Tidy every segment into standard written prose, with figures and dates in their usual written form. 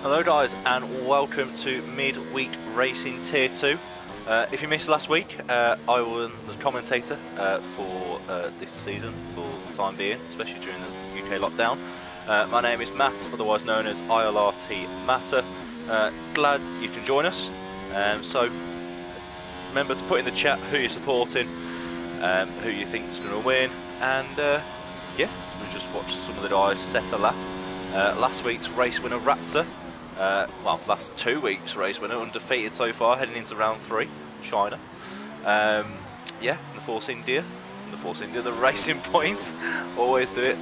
Hello guys and welcome to Midweek Racing Tier 2. If you missed last week, I was the commentator for this season for the time being, especially during the UK lockdown. My name is Matt, otherwise known as ILRT Matter. Glad you can join us. So remember to put in the chat who you're supporting, who you think is going to win, and yeah, we just watched some of the guys set a lap. Last week's race winner Raptor. Well, last 2 weeks race winner, undefeated so far, heading into round 3, China. Yeah, the Force India, the Racing Point, always do it.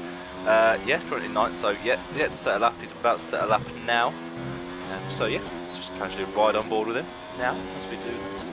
Yeah, currently 9th, so yeah, yet to set a lap. He's about to set a lap now. So yeah, just casually ride on board with him now as we do that.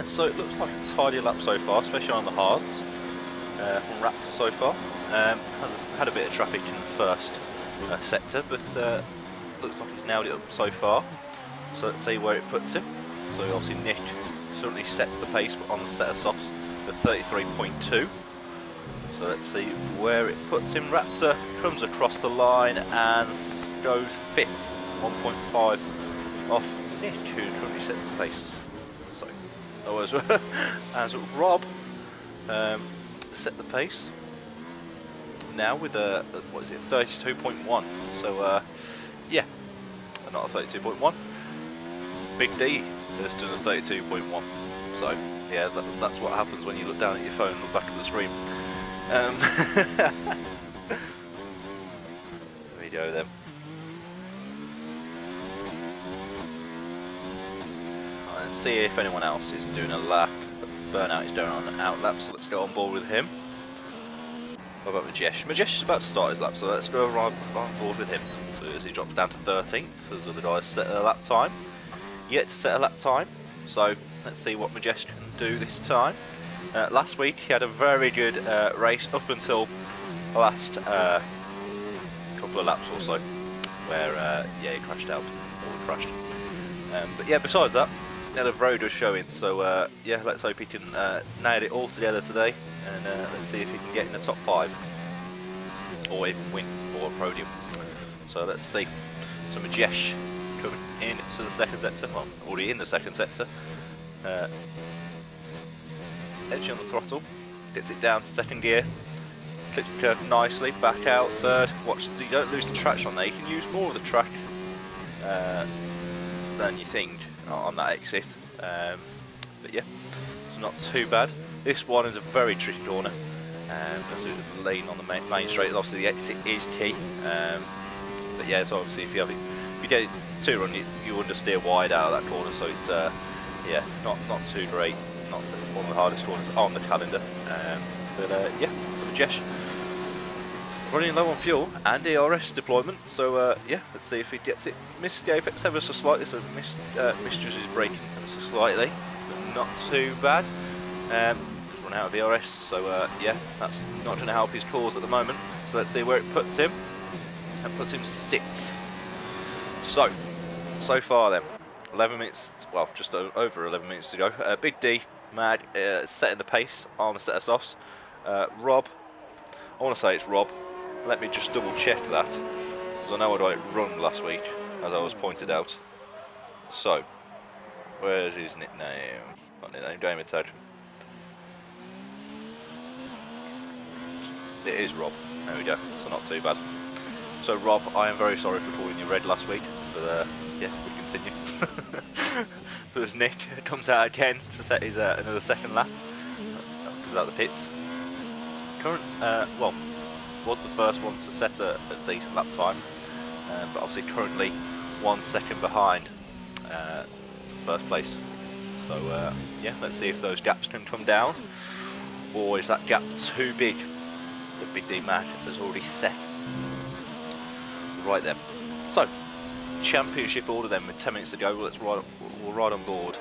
So it looks like a tidy lap so far, especially on the hards from Raptor so far. Had a bit of traffic in the first sector, but looks like he's nailed it up so far. So let's see where it puts him. So obviously Nick certainly sets the pace on the set of softs for 33.2. So let's see where it puts him. Raptor comes across the line and goes 5th, 1.5 off Nick, who currently sets the pace. As Rob set the pace now with a what is it, 32.1. So yeah, not a 32.1. Big D has done a 32.1. So yeah, that's what happens when you look down at your phone and look back at the screen. There we go then. See if anyone else is doing a lap. Burnout is doing on an out lap, so let's go on board with him. What about Majesh? Majesh is about to start his lap, so let's go right on board with him. So as he drops down to 13th, as the other guys set a lap time. Yet to set a lap time, so let's see what Majesh can do this time. Last week he had a very good race up until the last couple of laps or so, where yeah, he crashed out, or crashed. But yeah, besides that, he had a very good showing, so yeah, let's hope he can nail it all together today, and let's see if he can get in the top 5, or even win for a podium. So let's see. So Majesh coming into the second sector, well, already in the second sector, edge on the throttle, gets it down to second gear, clips the curve nicely, back out third. Watch, you don't lose the traction on there, you can use more of the track than you think on that exit, but yeah, it's not too bad. This one is a very tricky corner, because of the lane on the main straight. Obviously the exit is key, but yeah, so obviously if you get it too run, you want to steer wide out of that corner, so it's yeah, not too great. Not it's one of the hardest corners on the calendar, but yeah, so Majesh running low on fuel and ERS deployment, so yeah, let's see if he gets it. Missed the apex ever so slightly, so misjudges his braking ever so slightly, but not too bad. Run out of ERS, so yeah, that's not going to help his cause at the moment. So let's see where it puts him. It puts him 6th. So far then, 11 minutes, well, just over 11 minutes to go. Big D, Mag, setting the pace on the set of softs. Rob, I want to say it's Rob. Let me just double check that, because I know I got it wrong last week, as I was pointed out. So, where's his nickname? Not in any damage side. It is Rob. There we go. So not too bad. So Rob, I am very sorry for calling you red last week, but yeah, we continue. There's Nick comes out again to set his another second lap. Comes out the pits. Current, well, was the first one to set a decent lap time, but obviously currently 1 second behind first place. So yeah, let's see if those gaps can come down, or is that gap too big that Big D Mac has already set? Right then, so championship order then with 10 minutes to go. We'll ride on board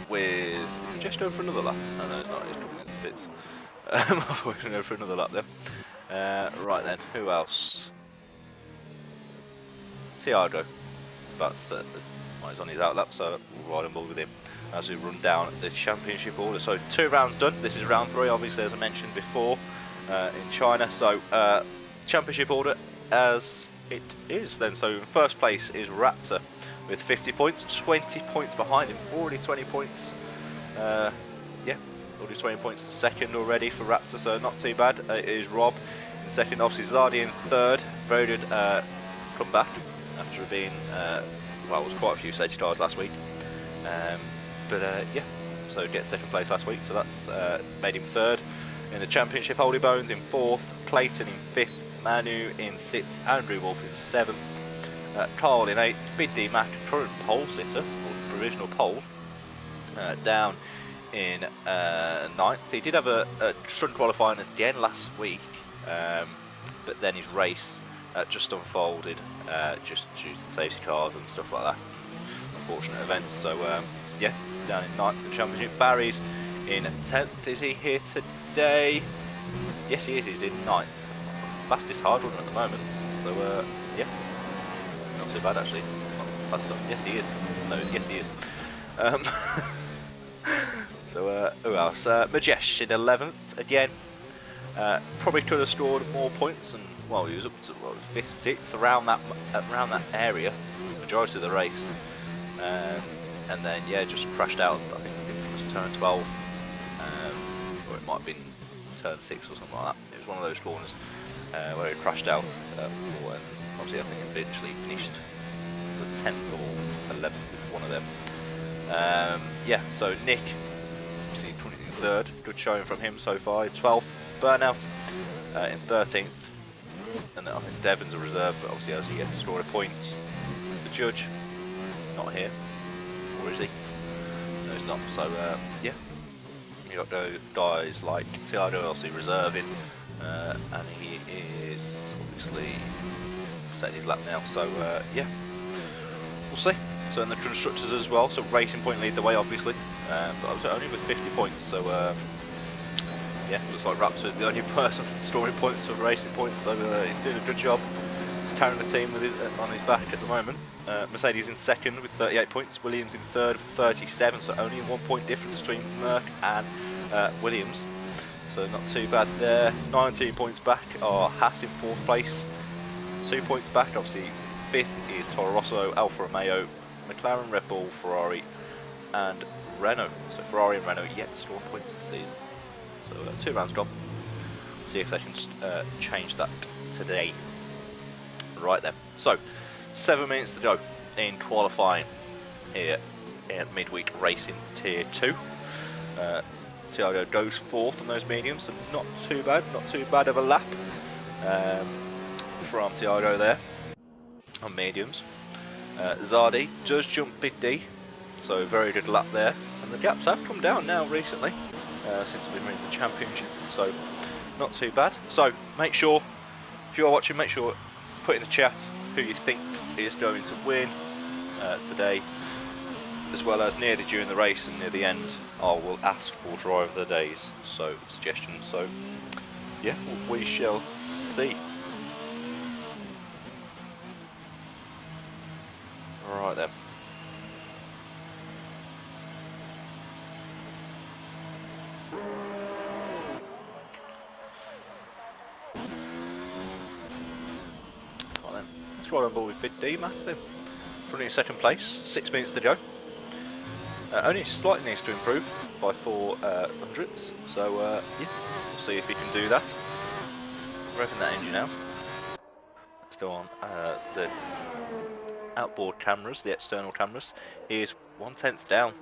with just going for another lap. No, no, it's not. It's coming in the pits. I thought we were going to go for another lap then. Right then, who else? Tiago. That's he's on his out lap, so we'll ride on board with him as we run down the championship order. So 2 rounds done. This is round 3, obviously, as I mentioned before, in China. So championship order as it is then. So in first place is Raptor with 50 points, 20 points behind him, already 20 points. Yeah, already 20 points to second already for Raptor, so not too bad. It is Rob in second, obviously Zardi in third. Very good comeback after being, well, it was quite a few safety cars last week. But yeah, so gets second place last week, so that's made him third. In the championship, Holy Bones in fourth, Claasen in fifth, Manu in 6th, Andrew Wolf in 7th, Carl in 8th, Big D Mac, current pole sitter, or provisional pole, down in 9th. He did have a shunt qualifying again last week, but then his race just unfolded, just due to safety cars and stuff like that, unfortunate events. So yeah, down in 9th in the championship. Barry's in 10th. Is he here today? Yes, he is. He's in 9th. Fastest hard runner at the moment, so yeah, not too bad actually. Not fast enough. Yes, he is. No, yes, he is. So who else? Majesh in 11th again. Probably could have scored more points, and well, he was up to what, 5th, 6th around that area, majority of the race, and then yeah, just crashed out. I think it was turn 12, or it might have been turn 6 or something like that. It was one of those corners. Where he crashed out, and obviously I think eventually finished the 10th or 11th, one of them. Yeah, so Nick, obviously currently in 3rd, good showing from him so far. 12th, Burnout in 13th, and then I think Devon's a reserve, but obviously as he scored a point, the judge, not here, or is he? No, he's not, so yeah, you got those guys like Tiago, obviously reserving. And he is obviously setting his lap now, so yeah, we'll see. So in the constructors as well, so Racing Point lead the way obviously, but only with 50 points, so yeah, looks like Raptor is the only person scoring points for Racing Point, so he's doing a good job carrying the team with on his back at the moment. Mercedes in 2nd with 38 points, Williams in 3rd with 37, so only a 1 point difference between Merck and Williams. So not too bad there. 19 points back are Haas in 4th place. 2 points back, obviously 5th is Toro Rosso, Alfa Romeo, McLaren, Red Bull, Ferrari and Renault. So Ferrari and Renault yet to score points this season. So 2 rounds gone. See if they can change that today. Right then. So 7 minutes to go in qualifying here at Midweek Racing Tier 2. Tiago goes 4th on those mediums, so not too bad of a lap from Tiago there on mediums. Zardi does jump Big D, so very good lap there, and the gaps have come down now recently since we've been in the championship, so not too bad. So make sure, if you are watching, make sure put in the chat who you think is going to win today, as well as nearly during the race and near the end I will ask for driver of the days, so suggestions. So yeah, we shall see. Right then. Right then, let's ride on board with Big D Mac then. Running in 2nd place, 6 minutes to go. Only slightly needs to improve by 4 hundredths. So yeah, we'll see if he can do that. Revving that engine out. Still on the outboard cameras, the external cameras. He is 1/10 down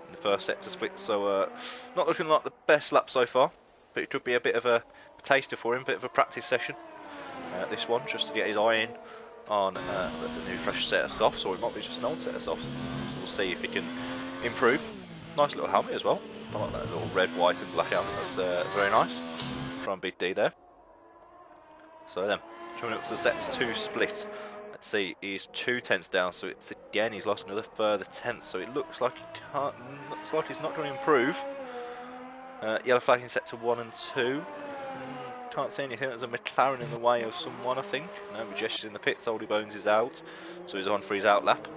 in the first sector split, so not looking like the best lap so far, but it could be a bit of a taster for him, a bit of a practice session. This one, just to get his eye in on the new fresh set of softs, or it might be just an old set of softs. So we'll see if he can improve. Nice little helmet as well. I like that little red, white and black helmet, that's very nice from Big D there. So then, coming up to the sector 2 split. Let's see, he's 2/10 down, so it's again he's lost another further tenth. So it looks like he's not going to improve. Yellow flag in sector 1 and 2. Can't see anything. There's a McLaren in the way of someone, I think. No, Majestic in the pits. Oldie Bones is out, so he's on for his out lap.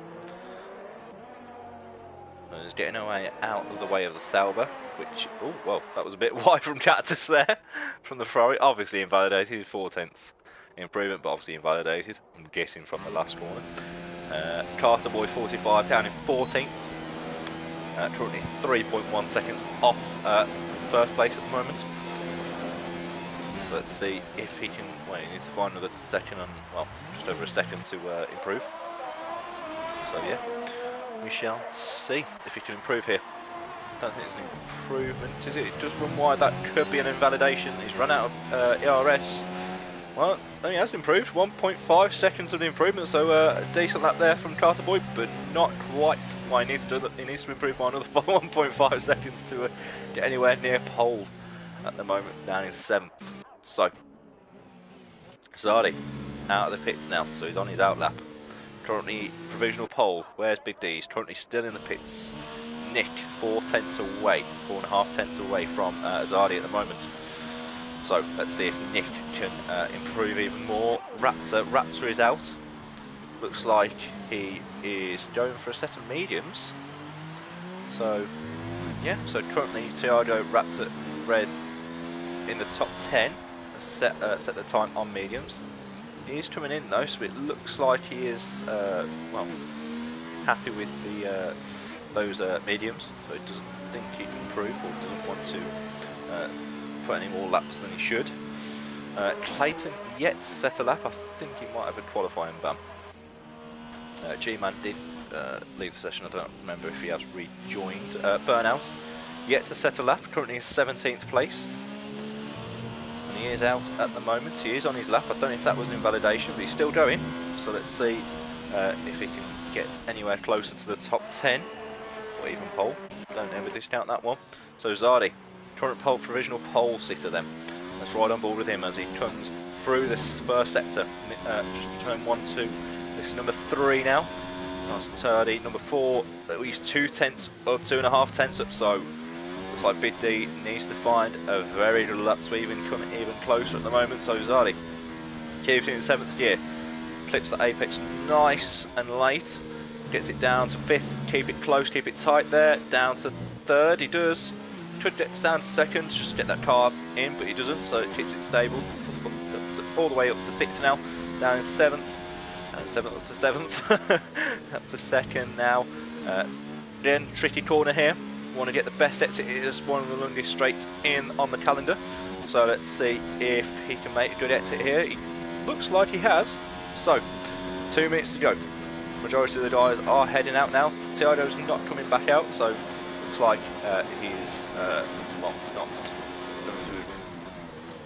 And he's getting away out of the way of the Sauber, which, oh well, that was a bit wide from Cactus there, from the Ferrari. Obviously invalidated, 4/10 improvement, but obviously invalidated. I'm guessing from the last corner. Carter Boy 45 down in 14th. Currently 3.1 seconds off first place at the moment. So let's see if he can. Well, he needs to find another second and, well, just over a second to improve. So yeah, we shall see if he can improve here. Don't think it's an improvement, is it? It does run wide. That could be an invalidation. He's run out of ERS. Well, he has improved. 1.5 seconds of the improvement, so a decent lap there from Carter Boy, but not quite. Well, he needs to do that. He needs to improve by another 1.5 seconds to get anywhere near pole at the moment, down in 7th. So, Zardi out of the pits now, so he's on his out lap. Currently provisional pole. Where's Big D? He's currently still in the pits. Nick 4/10 away, 4.5 tenths away from Zardi at the moment. So let's see if Nick can improve even more. Raptor is out. Looks like he is going for a set of mediums. So yeah, so currently Tiago, Raptor, Reds in the top 10. Set the time on mediums. He is coming in though, so it looks like he is well, happy with the those mediums. So he doesn't think he can improve, or doesn't want to put any more laps than he should. Clayton yet to set a lap. I think he might have a qualifying ban. G-Man did leave the session. I don't remember if he has rejoined. Burnout yet to set a lap. Currently in 17th place. And he is out at the moment. He is on his lap. I don't know if that was an invalidation, but he's still going. So let's see if he can get anywhere closer to the top 10 or even pole. Don't ever discount that one. So Zardi, current pole, provisional pole sitter then. Let's ride on board with him as he comes through this first sector. Just turn 1, 2. This is number 3 now. Nice and turdy. Number 4, he's 2/10 up, 2.5 tenths up. So looks like Big D needs to find a very little lap to even come even closer at the moment. So Zardi keeps it in 7th gear, clips the apex nice and late, gets it down to 5th. Keep it close, keep it tight there. Down to 3rd, he does. Could get down to 2nd, just get that car in, but he doesn't, so it keeps it stable. All the way up to 6th now, down in 7th, and 7th up to 7th, up to 2nd now. Again, tricky corner here. Want to get the best exit. It is one of the longest straights in on the calendar, so let's see if he can make a good exit here. He looks like he has. So 2 minutes to go. Majority of the guys are heading out now. Tiago's not coming back out, so looks like he's well, not going to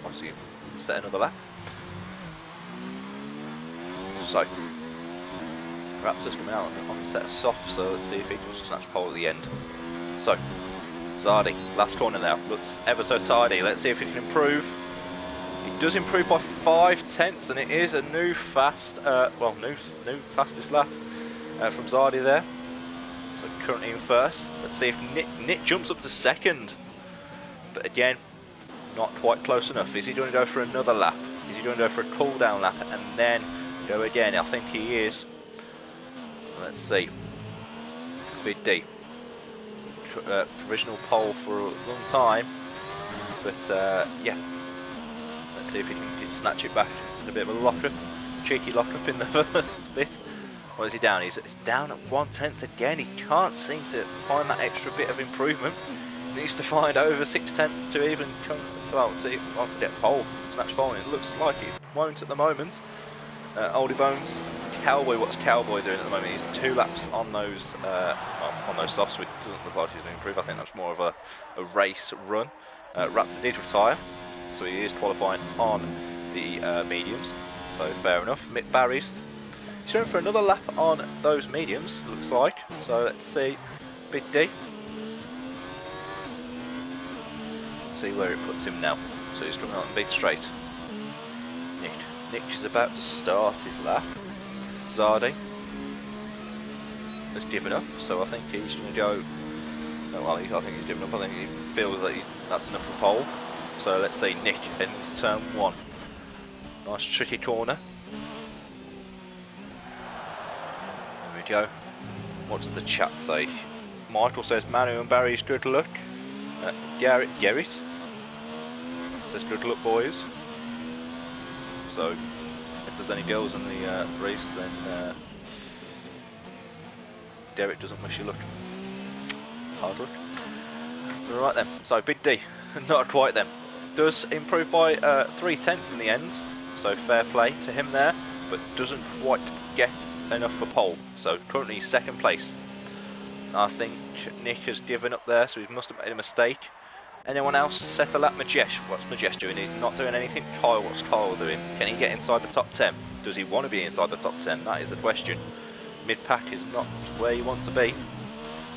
obviously set another lap. So Raptor's coming out on the set of soft, so let's see if he can snatch pole at the end. So Zardi, last corner now, looks ever so tidy. Let's see if he can improve. He does improve by 5/10, and it is a new fast, well, new fastest lap from Zardi there. So currently in 1st. Let's see if Nick jumps up to 2nd, but again, not quite close enough. Is he going to go for another lap? Is he going to go for a cool down lap and then go again? I think he is. Let's see. Big D. Provisional pole for a long time, but yeah, let's see if he can snatch it back. A bit of a lockup, cheeky lockup in the first bit. What is he down? He's down at 1/10 again. He can't seem to find that extra bit of improvement. He needs to find over 6/10 to even come, well, to get pole, snatch pole. It looks like it won't at the moment. Oldie Bones, Cowboy. What's Cowboy doing at the moment? He's 2 laps on those softs, which doesn't look like he's going to improve. I think that's more of a race run. Raptor did retire, so he is qualifying on the mediums. So fair enough. Mick Barry's he's going for another lap on those mediums, looks like. So let's see, Big D. See where it puts him now. So he's coming out in big straight. Nick is about to start his lap. Zardy has given up, so I think he's going to go. No, well, I think he's given up. I think he feels that that's enough for pole. So let's see, Nick heading into turn 1. Nice tricky corner. There we go. What does the chat say? Michael says Manu and Barry's good luck. Garrett says good luck, boys. So if there's any girls in the race, then Derek doesn't wish you luck. Hard luck. Right then, so Big D, not quite then. Does improve by 3/10 in the end, so fair play to him there, but doesn't quite get enough for pole. So currently 2nd place. I think Nick has given up there, so he must have made a mistake. Anyone else set a lap? Majesh. What's Majesh doing? He's not doing anything. Kyle, what's Kyle doing? Can he get inside the top 10? Does he want to be inside the top 10? That is the question. Mid-pack is not where he wants to be.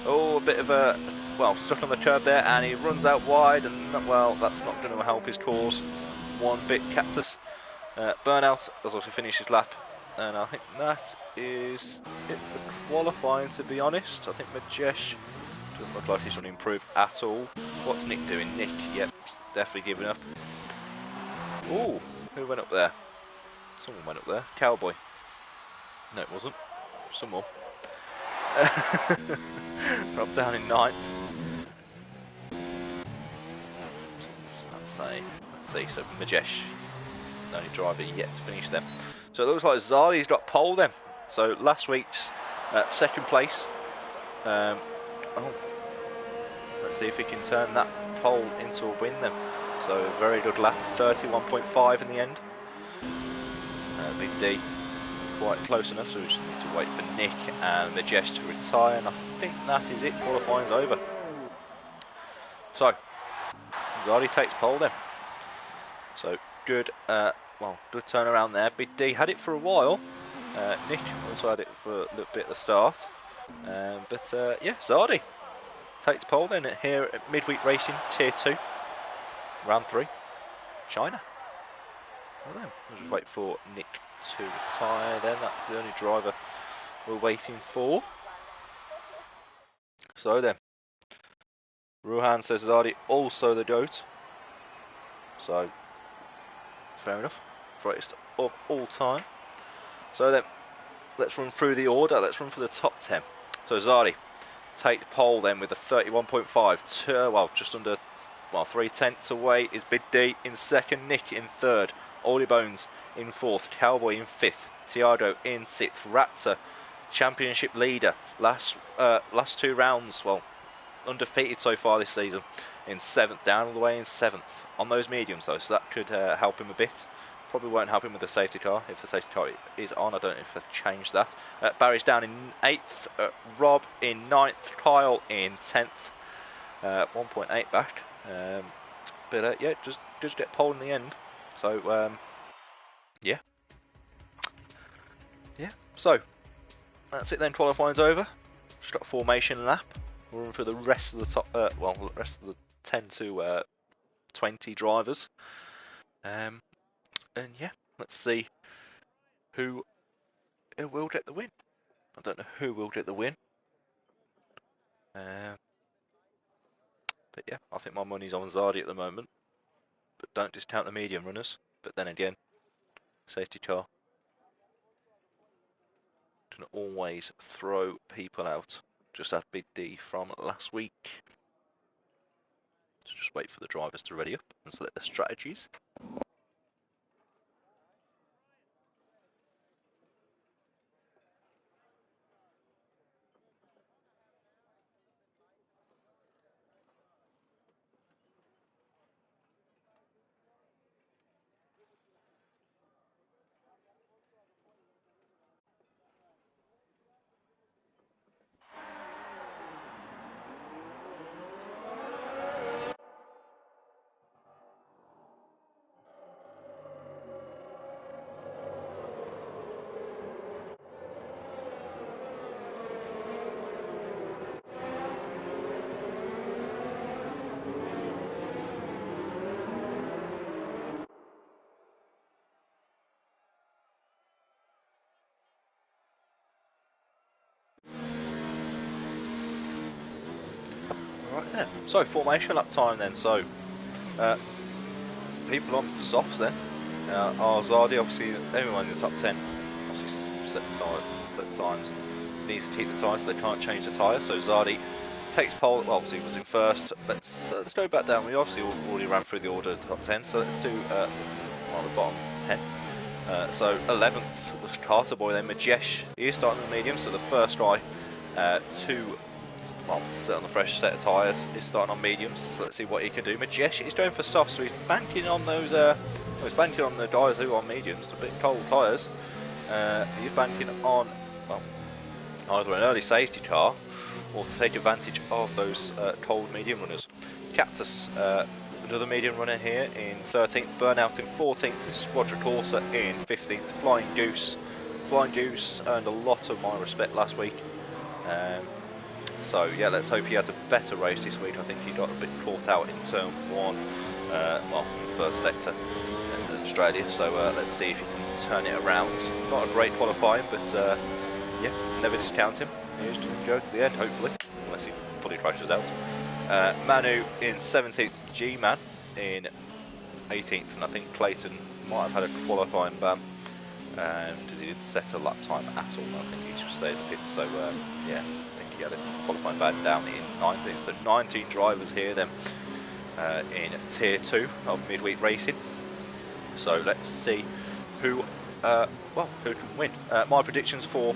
Oh, a bit of a, well, stuck on the curb there, and he runs out wide, and well, that's not going to help his cause one bit. Cactus. Burnout has also finished his lap, and I think that is it for qualifying, to be honest. I think Majesh doesn't look like he's going to improve at all. What's Nick doing? Nick, yep, definitely giving up. Ooh, who went up there? Someone went up there. Cowboy. No, it wasn't. Someone. Drop down in 9th. Let's see. So Majesh, the only driver yet to finish them. So it looks like Zali's got pole then. So last week's 2nd place. Let's see if he can turn that pole into a win then. So a very good lap, 31.5 in the end. Big D quite close enough, so we just need to wait for Nick and Majesh to retire, and I think that is it. Qualifying's over. So Zali takes pole then. So good, good turnaround there. Big D had it for a while. Nick also had it for a little bit at the start. Yeah, Zardy takes pole then here at Midweek Racing Tier 2, Round 3, China. Well then, we'll just wait for Nick to retire then. That's the only driver we're waiting for. So then, Ruhan says Zardy also the GOAT. So, fair enough. Greatest of all time. So then, let's run through the order. Let's run for the top 10. So Zardy take pole then with a 31.5. Well, just under 3/10 away is Big D in 2nd, Nick in 3rd, Oldie Bones in 4th, Cowboy in 5th, Tiago in 6th, Raptor championship leader. Last 2 rounds, well, undefeated so far this season, in 7th, down all the way in 7th on those mediums though, so that could help him a bit. Probably won't help him with the safety car if the safety car is on. I don't know if they've changed that. Barry's down in 8th, Rob in 9th, Kyle in 10th, 1.8 back. Yeah, just get pole in the end. So yeah. So that's it then. Qualifying's over. Just got a formation lap. We'll run for the rest of the top. The rest of the 10 to 20 drivers. And yeah, let's see who will get the win. I don't know who will get the win. But yeah, I think my money's on Zardy at the moment. But don't discount the medium runners. But then again, safety car can always throw people out. Just had Big D from last week. So just wait for the drivers to ready up and select their strategies. Right there. So formation lap time then. So people on softs then are Zardi, obviously everyone in the top 10 obviously set the times, needs to keep the tyres so they can't change the tyre. So Zardi takes pole, well, obviously was in first. Let's go back down. We obviously already ran through the order of the top 10, so let's do on the bottom 10. So 11th was Carter Boy, then Majesh. He is starting on the medium, so the first guy to sit on the fresh set of tyres is starting on mediums. So let's see what he can do. Majesh is going for soft, so he's banking on those. He's banking on the guys who are on mediums, a bit cold tyres. He's banking on either an early safety car or to take advantage of those cold medium runners. Cactus, another medium runner here in 13th, Burnout in 14th, Squadra Corsa in 15th, Flying Goose. Flying Goose earned a lot of my respect last week. So yeah, let's hope he has a better race this week. I think he got a bit caught out in turn 1, first sector in Australia. So let's see if he can turn it around. Not a great qualifying, but yeah, never discount him. He's going to go to the end, hopefully, unless he fully crashes out. Manu in 17th, G-Man in 18th, and I think Claasen might have had a qualifying ban. Because he didn't set a lap time at all. I think he just stayed in the pit. So yeah, I think he had a qualifying ban down in 19th. So 19 drivers here then in Tier 2 of Midweek Racing. So let's see who who can win. My predictions for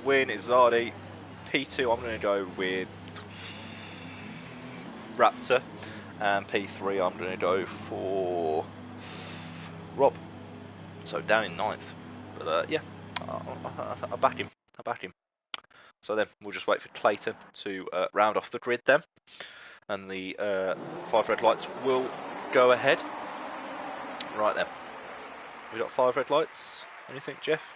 win is Zardi. P2 I'm going to go with Raptor, and P3 I'm going to go for Rob. So down in 9th, but yeah, I back him. So then we'll just wait for Clayton to round off the grid then, and the 5 red lights will go ahead. Right then, we got 5 red lights. Anything, Jeff?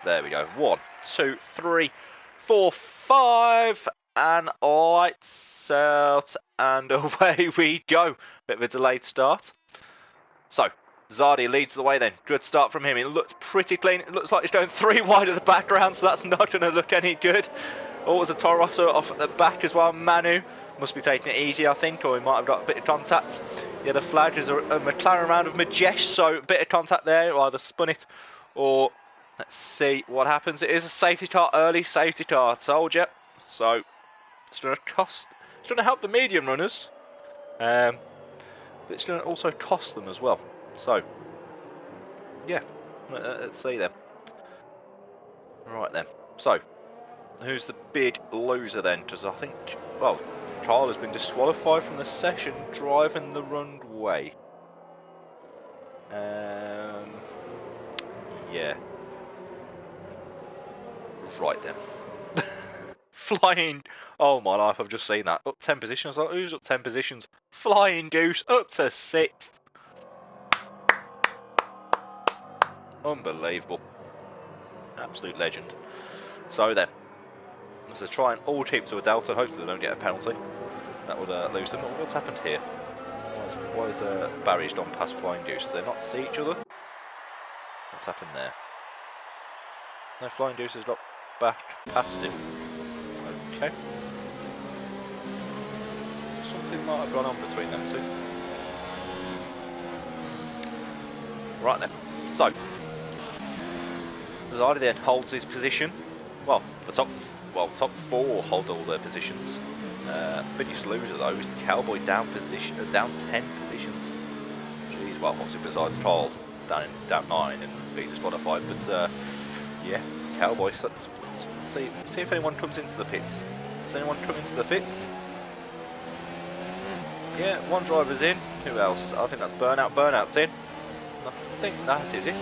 There we go. 1, 2, 3, 4, 5, and lights out, and away we go. Bit of a delayed start. So Zardi leads the way then. Good start from him. It looks pretty clean. It looks like he's going 3 wide at the background, so that's not going to look any good. Oh, there's a Torosso off at the back as well. Manu must be taking it easy, I think, or he might have got a bit of contact. Yeah, the flag is a McLaren round of Majesh, so a bit of contact there. Either spun it or let's see what happens. It is a safety car, early safety car, I told you. So it's going to cost. It's going to help the medium runners, but it's going to also cost them as well. So yeah, let's see then. Right then. So who's the big loser then? Because I think, well, Carl has been disqualified from the session driving the runway. Yeah. Right then. Flying. Oh my life, I've just seen that. Up 10 positions. I was like, who's up 10 positions? Flying Goose up to 6th. Unbelievable. Absolute legend. So then, as they try and all keep to a delta, hopefully they don't get a penalty. That would lose them. What's happened here? Why is Barry's gone past Flying Goose? Do they not see each other? What's happened there? No, Flying Goose has got back past him. Okay. Something might have gone on between them two. Right then. So, Zardi then holds his position. Well, the top 4 hold all their positions. Biggest loser though is Cowboy down 10 positions. Jeez, well, obviously besides Carl down 9 and being disqualified, but yeah, Cowboy. So let's see if anyone comes into the pits. Does anyone come into the pits? Yeah, one driver's in. Who else? I think that's Burnout. Burnout's in. I think that is it.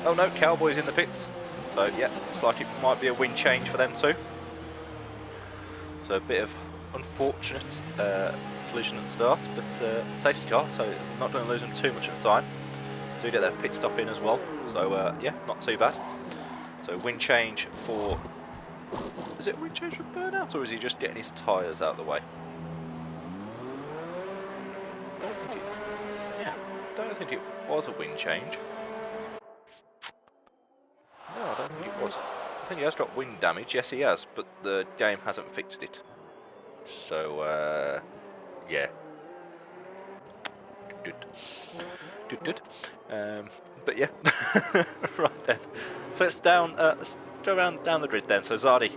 Oh no, Cowboy's in the pits. So yeah, looks like it might be a win change for them too. So a bit of unfortunate collision at the start, but safety car, so not going to lose them too much of the time. Do get their pit stop in as well, so yeah, not too bad. So win change for... Is it a win change for Burnout, or is he just getting his tyres out of the way? I don't think it was a wing change. No, I don't think it was. I think he has got wing damage. Yes, he has, but the game hasn't fixed it. So, yeah. Good. But yeah, right then. So let's go around down the grid then. So Zardi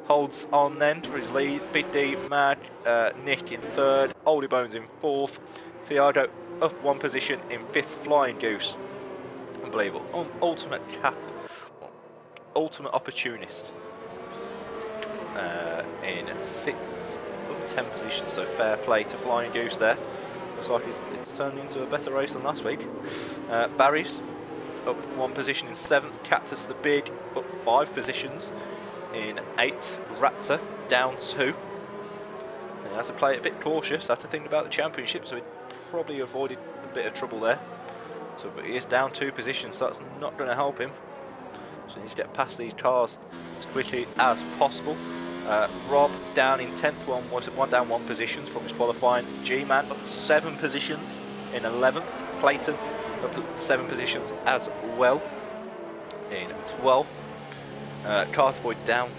holds on then for his lead. Big D, Mag, Nick in third, Oldie Bones in fourth, Tiago up one position in fifth, Flying Goose. Unbelievable. Ultimate Opportunist in sixth, up 10 positions. So fair play to Flying Goose there. Looks like it's turned into a better race than last week. Barry's up one position in seventh. Cactus the Big up 5 positions in eighth. Raptor down 2. And he has to play it a bit cautious. Had to think about the championship, so he probably avoided a bit of trouble there. So, but he is down 2 positions, so that's not going to help him. So he needs to get past these cars as quickly as possible. Rob down in 10th, one down 1 positions from his qualifying. G-Man up 7 positions in 11th. Clayton up 7 positions as well in 12th. Carter Boy down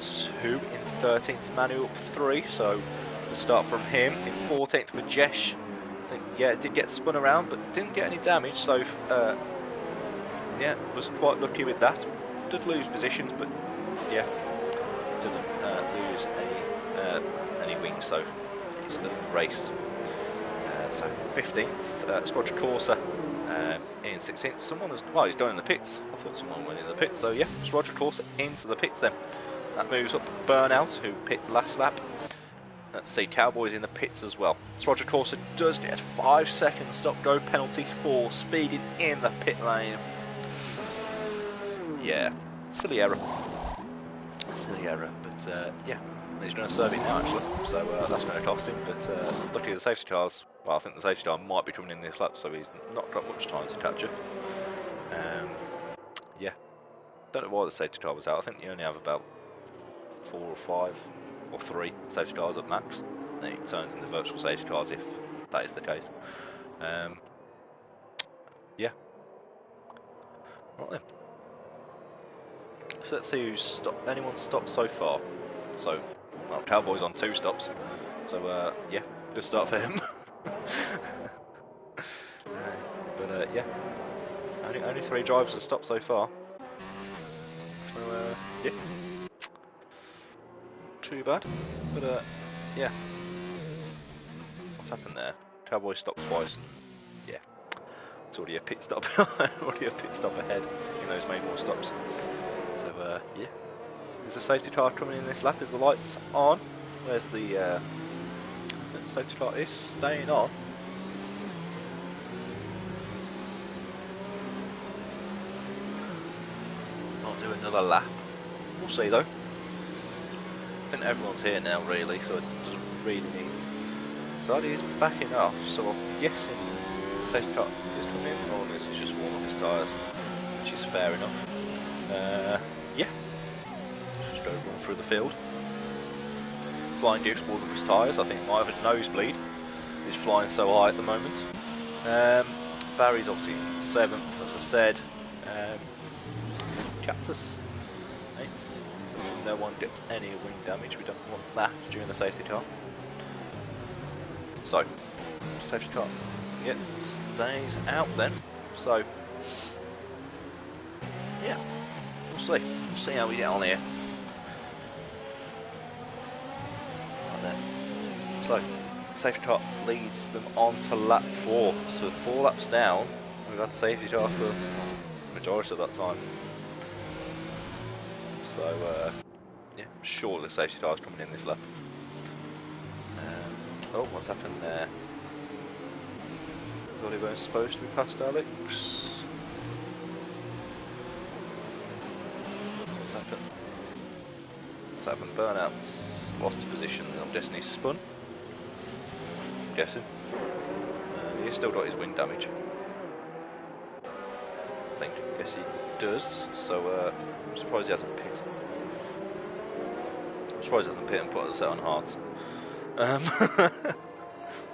2 in 13th. Manu up 3, so we'll start from him. In 14th with Jesh. I think, yeah, it did get spun around, but didn't get any damage, so yeah, was quite lucky with that. Did lose positions, but yeah, didn't lose any wings, so he still raced. So 15th, Squadron Corsa in 16th. He's going in the pits. I thought someone went in the pits, so yeah, Squadron Corsa into the pits then. That moves up Burnout, who pit last lap. Let's see, Cowboys in the pits as well. Squadron Corsa does get a 5-second stop-go penalty for speeding in the pit lane. Yeah, silly error, but yeah, he's going to serve it now actually, so that's going to cost him, but luckily the safety cars, well, I think the safety car might be coming in this lap, so he's not got much time to catch up. Yeah, don't know why the safety car was out. I think you only have about 4 or 5 or 3 safety cars at max, then it turns into virtual safety cars if that is the case. Yeah, right then. So let's see who's stopped. Anyone's stopped so far. So, well, Cowboy's on 2 stops. So, yeah, good start for him. But yeah, only 3 drivers have stopped so far. So, yeah, not too bad. But yeah, what's happened there? Cowboy stopped twice. And, yeah, it's already a pit stop. Already a pit stop ahead. Even though he's made more stops. So, yeah. Is the safety car coming in this lap? Is the lights on? Where's the safety car is staying on. I'll do another lap. We'll see though. I think everyone's here now really, so it doesn't really need. So Attie is backing off, so I'm guessing the safety car is coming in, or this is just warm up his tyres, which is fair enough. Yeah. Go run through the field. Flying Goose warmed up his tyres. I think he might have a nosebleed. He's flying so high at the moment. Barry's obviously 7th, as I said. Cactus 8th. No one gets any wing damage. We don't want that during the safety car. So, safety car, yeah, stays out then. So, yeah, we'll see. We'll see how we get on here. So, safety car leads them on to lap 4. So 4 laps down, we've had safety car for the majority of that time. So, yeah, sure the safety car is coming in this lap. Oh, what's happened there? Thought he was supposed to be past Alex. What's happened? What's happened? Burnout's lost a position. I'm guessing he's spun. Guessing. He's still got his wing damage. I think. Yes, he does. So I'm surprised he hasn't pit. I'm surprised he hasn't pit and put a set on hards.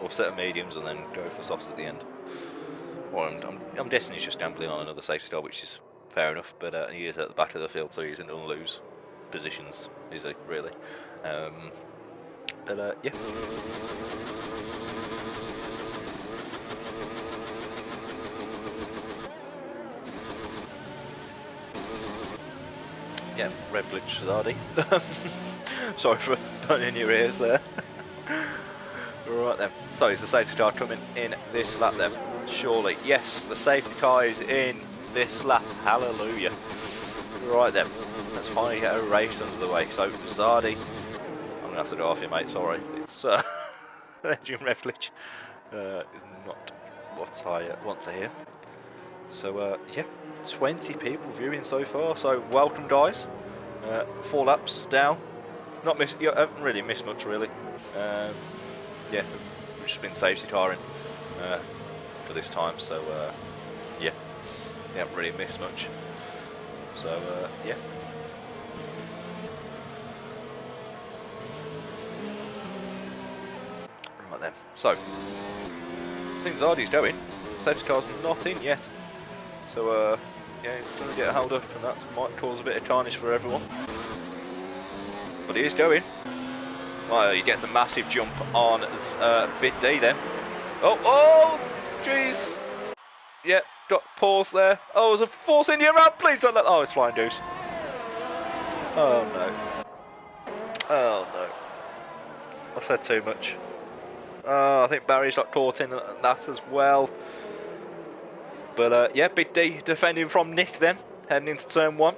Or set of mediums and then go for softs at the end. Or I'm guessing he's just gambling on another safety car, which is fair enough. But he is at the back of the field, so he's in lose positions. Is he really? But yeah. Yeah, red glitch Zardy. Sorry for burning your ears there. Right then, so is the safety car coming in this lap then? Surely, yes, the safety car is in this lap, hallelujah. Right then, let's finally get a race under the way. So Zardy, I'm going to have to go off here mate, sorry. It's engine red glitch is not what I want to hear. So yeah, 20 people viewing so far, so welcome guys. 4 laps down, you haven't really missed much really. Yeah, we've just been safety carring for this time, so yeah, we haven't really missed much. So yeah. Right then, so things Zardy's going, safety car's not in yet. So yeah, he's going to get held up and that might cause a bit of carnage for everyone. But he is going. Well, he gets a massive jump on bid D then. Oh, jeez. Yeah, got pause there. Oh, there's a force in your round. Please don't let. Oh, it's Flying Goose. Oh no. Oh no. I said too much. I think Barry's got caught in that as well. But yeah, bid D defending from Nick then, heading into turn 1.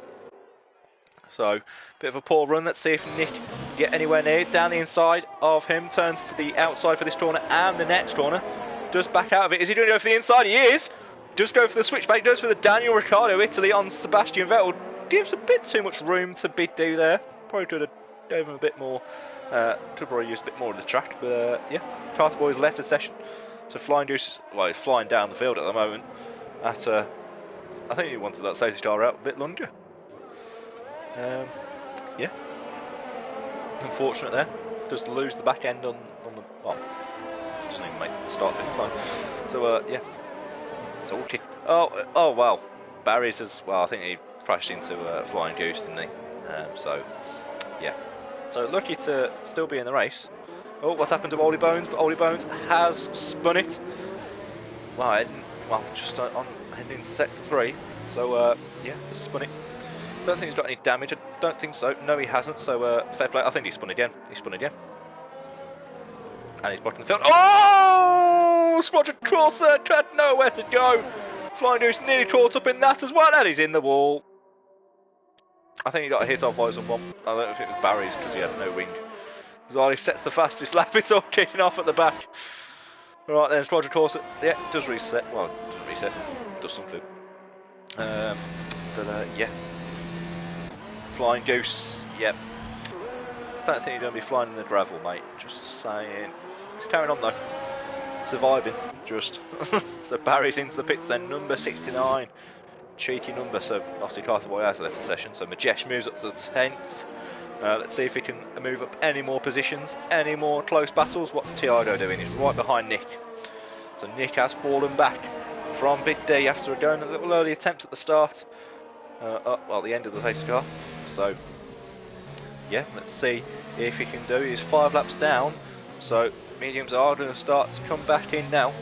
So, bit of a poor run. Let's see if Nick can get anywhere near. Down the inside of him, turns to the outside for this corner and the next corner. Does back out of it. Is he going to go for the inside? He is. Does go for the switchback. Goes for the Daniel Ricciardo Italy on Sebastian Vettel. Gives a bit too much room to bid D there. Probably could have gave him a bit more. Could probably use a bit more of the track. But yeah, Carter Boys left the session. So Flying Goose, well, he's flying down the field at the moment. I think he wanted that safety car out a bit longer. Yeah, unfortunate there. Does lose the back end on the. Well, doesn't even make the start finish line. So yeah, it's all kick. Oh wow, Barry's as well. I think he crashed into Flying Goose, didn't he? So yeah, so lucky to still be in the race. Oh, what's happened to Oldie Bones? But Oldie Bones has spun it. Well, just on heading into sector 3. So yeah, spun it. Don't think he's got any damage. I don't think so. No, he hasn't. So fair play. I think he spun again. He spun again. And he's blocking the field. Oh! Squadron Claasen had nowhere to go. Flying Goose nearly caught up in that as well. And he's in the wall. I think he got a hit off Horizon 1. I don't know if it was Barry's because he had no wing. Zardy sets the fastest lap. It's all kicking off at the back. Right then, Squadron Claasen. Yeah, does reset. Well, doesn't reset. Does something. But yeah. Flying Goose, yep. Don't think you're going to be flying in the gravel, mate. Just saying. He's carrying on though. Surviving, just. So Barry's into the pits then, number 69. Cheeky number, so obviously Carter Boy has left the session. So Majesh moves up to the 10th. Let's see if he can move up any more positions, any more close battles. What's Tiago doing? He's right behind Nick. So Nick has fallen back from bid D after going a little early attempt at the start. Well, the end of the safety car. So, yeah, let's see if he can do. He's 5 laps down, so mediums are going to start to come back in now.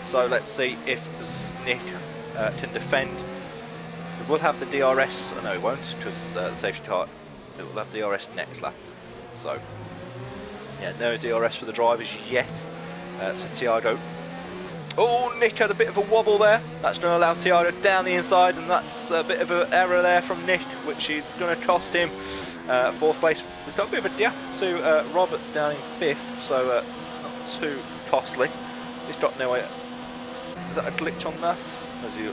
So let's see if Nick can defend. It will have the DRS. No, it won't, because the safety car, it will have DRS next lap. So, yeah, no DRS for the drivers yet. So Tiago. Oh, Nick had a bit of a wobble there. That's going to allow Tiago down the inside, and that's a bit of an error there from Nick, which is going to cost him 4th place. There's got a bit of a gap to Robert down in 5th, so not too costly. He's got no. Is that a glitch on that?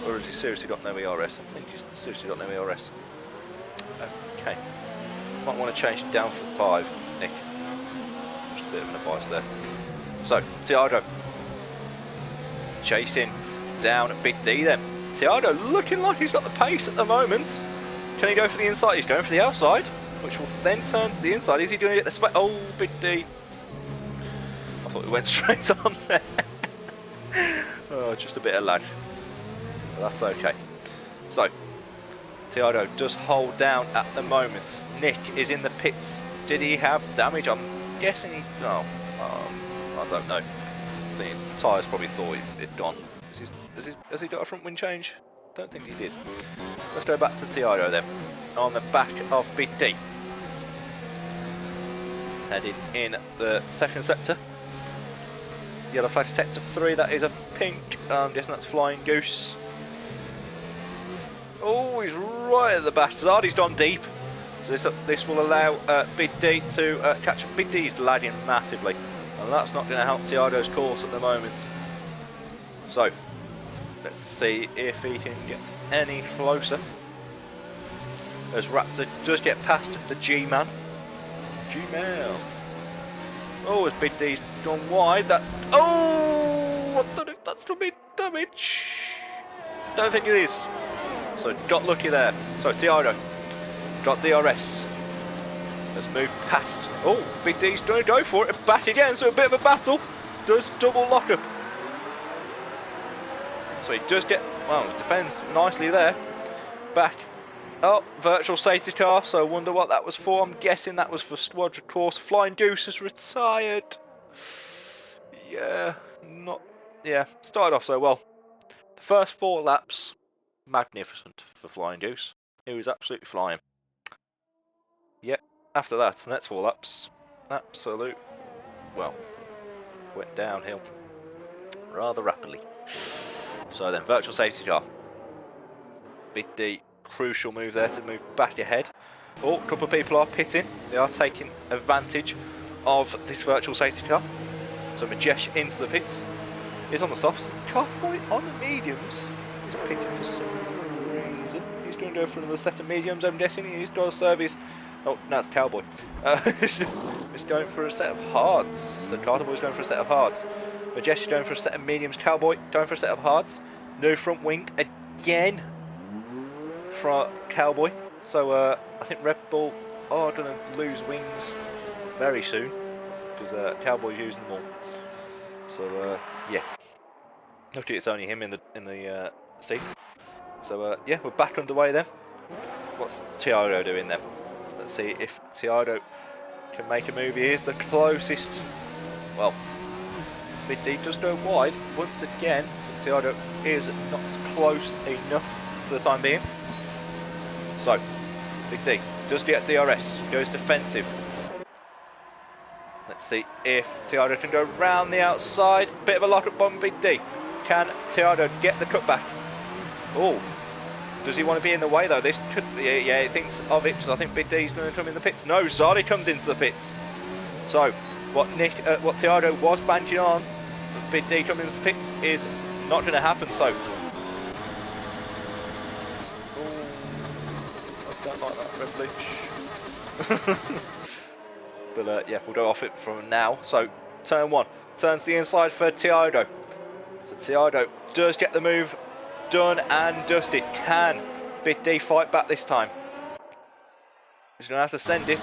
Or has he seriously got no ERS? I think he's seriously got no ERS. Okay. Might want to change it down from 5, Nick. Just a bit of an advice there. So, Tiago. Chasing down at bid D then. Tiago looking like he's got the pace at the moment. Can he go for the inside? He's going for the outside, which will then turn to the inside. Is he going to get the space? Oh, bid D. I thought we went straight on there. Oh, just a bit of lag. But that's okay. So, Tiago does hold down at the moment. Nick is in the pits. Did he have damage? I'm guessing he... Oh, I don't know. The tyres probably thought it'd gone. Has he got a front wing change? Don't think he did. Let's go back to Tiago then. On the back of Big D. Heading in the second sector. Yellow flag sector 3, that is a pink. I'm guessing that's Flying Goose. Oh, he's right at the back. Zardy's gone deep. So this will allow Big D to catch up. Big D's lagging massively. And that's not going to help Tiago's course at the moment. So, let's see if he can get any closer. As Raptor does get past the G-Man. G-Man. Oh, as Big D's gone wide, that's... Oh! I don't know if that's going to be damage. Don't think it is. So, got lucky there. So, Tiago got DRS. Let's move past. Oh, Big D's going to go for it. Back again, so a bit of a battle. Does double lock up. So he does get, well, defends nicely there. Back. Oh, virtual safety car, so I wonder what that was for. I'm guessing that was for Squadron Course. Flying Goose has retired. Yeah, started off so well. The first 4 laps, magnificent for Flying Goose. He was absolutely flying. Yep, after that, the next 4 laps, went downhill rather rapidly. So then, virtual safety car. Big D, crucial move there to move back ahead. Oh, a couple of people are pitting. They are taking advantage of this virtual safety car. So Majesh into the pits. He's on the softs. Cartboy on the mediums. He's pitting for some reason. He's going to go for another set of mediums, I'm guessing. He's got a service. Oh, no, it's Cowboy. He's going for a set of hards. So Cartboy's going for a set of hards. Majesh going for a set of mediums. Cowboy going for a set of hards. No front wing again from Cowboy. So I think Red Bull are going to lose wings very soon because Cowboy's using them all. So yeah, luckily it's only him in the seat. So yeah, we're back underway then. What's Tiago doing then? Let's see if Tiago can make a move. He is the closest. Well, Big D does go wide once again. Tiago is not close enough for the time being. So, Big D does get DRS, goes defensive. Let's see if Tiago can go round the outside. Bit of a lock up on Big D. Can Tiago get the cutback? Oh, does he want to be in the way though? This could, yeah, he thinks of it because I think Big D's going to come in the pits. No, Zardy comes into the pits. So, what Tiago was banking on, Big D coming into the pits, is not going to happen. So, I don't like that red bleach. But yeah, we'll go off it from now. So, turn 1, turns the inside for Tiago. So Tiago does get the move done and dusted. Can Big D fight back this time? He's going to have to send it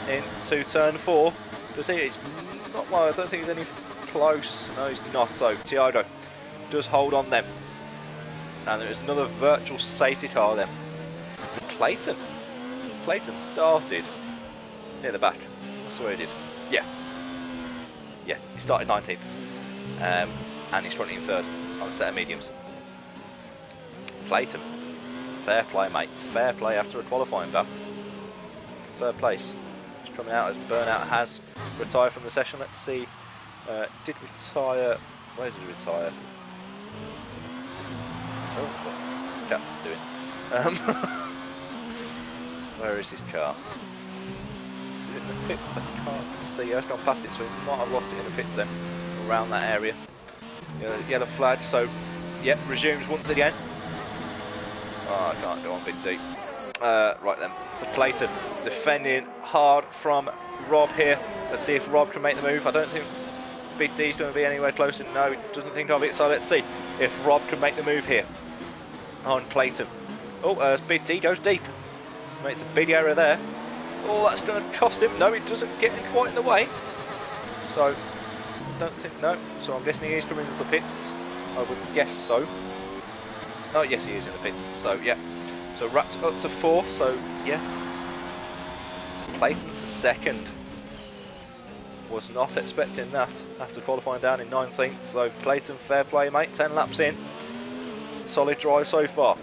into turn 4. Does he? It's not, well, I don't think he's any close. No, he's not. So Tiago does hold on then. And there is another virtual safety car then. So Claasen started near the back. I swear he did. Yeah. Yeah, he started 19th. And he's running in 3rd on a set of mediums. Claasen. Fair play, mate. Fair play after a qualifying battle. It's 3rd place. He's coming out as Burnout has retired from the session. Let's see. Did retire. Where did he retire? Oh, what's Chapter's doing? Where is his car? Is it in the pits? I can't see. Yeah, it's gone past it, so he might have lost it in the pits then. Around that area. Yellow flag, so yeah, resumes once again. Oh, I can't go on Big D. Right then, so Claasen defending hard from Rob here. Let's see if Rob can make the move. I don't think Big D's going to be anywhere closer. No, he doesn't think of it, so let's see if Rob can make the move here on Claasen. Oh, Big D goes deep. Makes a big error there. Oh, that's going to cost him. No, it doesn't get him quite in the way. So, don't think, no. So I'm guessing he is coming into the pits. I would guess so. Oh, yes, he is in the pits. So, yeah. So, wrapped up to 4. So, yeah. Claasen to 2nd. Was not expecting that after qualifying down in 19th. So Claasen, fair play, mate. 10 laps in. Solid drive so far.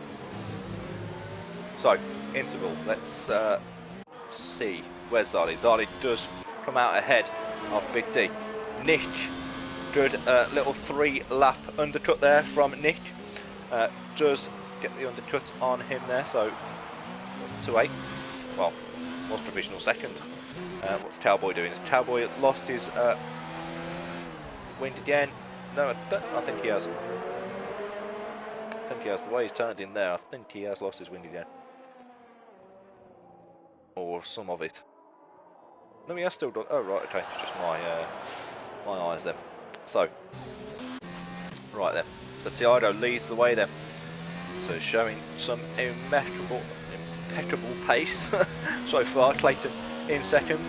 So, interval. Let's see. Where's Zardy? Zardy does come out ahead of Big D. Nick. Good little 3-lap undercut there from Nick. Does get the undercut on him there. So, 2-8. Well, was provisional second. What's Cowboy doing? Has Cowboy lost his wind again? No, I think he has. I think he has. The way he's turned in there, I think he has lost his wind again. Or some of it. No, he has still done. Oh, right, okay. It's just my eyes then. So, right then. So Tiago leads the way then. So showing some impeccable pace so far. Claasen in second.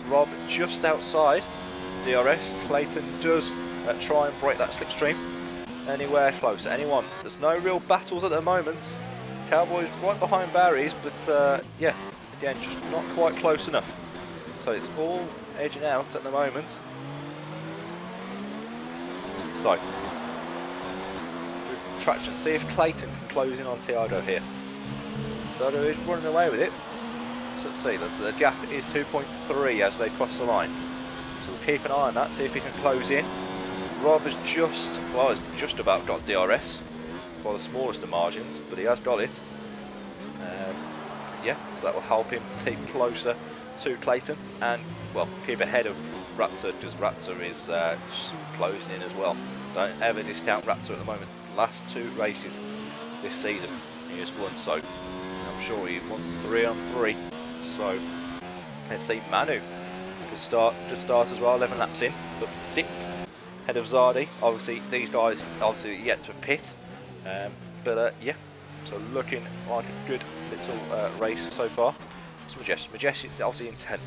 Rob just outside DRS. Claasen does try and break that slipstream. Anywhere close, anyone. There's no real battles at the moment. Cowboys right behind Barry's, but yeah, again, just not quite close enough. So it's all edging out at the moment. So, traction, see if Claasen can close in on Tiago here. Tiago is running away with it. So let's see, the gap is 2.3 as they cross the line. So we'll keep an eye on that, see if he can close in. Rob has just about got DRS by the smallest of margins, but he has got it. Yeah, so that will help him keep closer to Claasen and, well, keep ahead of Raptor, because Raptor is closing in as well. Don't ever discount Raptor at the moment. Last 2 races this season he has won, so I'm sure he wants 3 on 3. So let's see, Manu just start as well, 11 laps in, up to 6th, ahead of Zardy. Obviously these guys yet to pit, but yeah, so looking like a good little race so far. It's Majesh is obviously in 10th.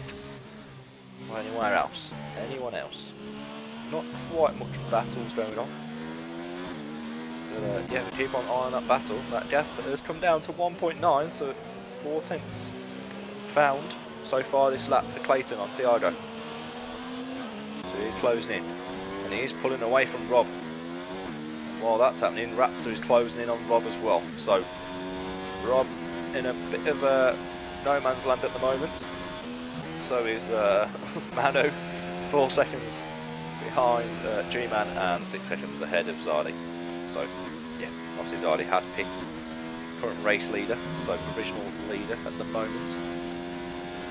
Or anywhere else? Anyone else? Not quite much battles going on. But yeah, we keep on eyeing that battle. That gap has come down to 1.9, so 4 tenths found so far this lap for Claasen on Tiago. So he's closing in, and he is pulling away from Rob. While that's happening, Raptor is closing in on Rob as well. So Rob in a bit of a no man's land at the moment. So is Manu, 4 seconds behind G-Man and 6 seconds ahead of Zardy. So yeah, obviously Zardy has pit, current race leader, so provisional leader at the moment.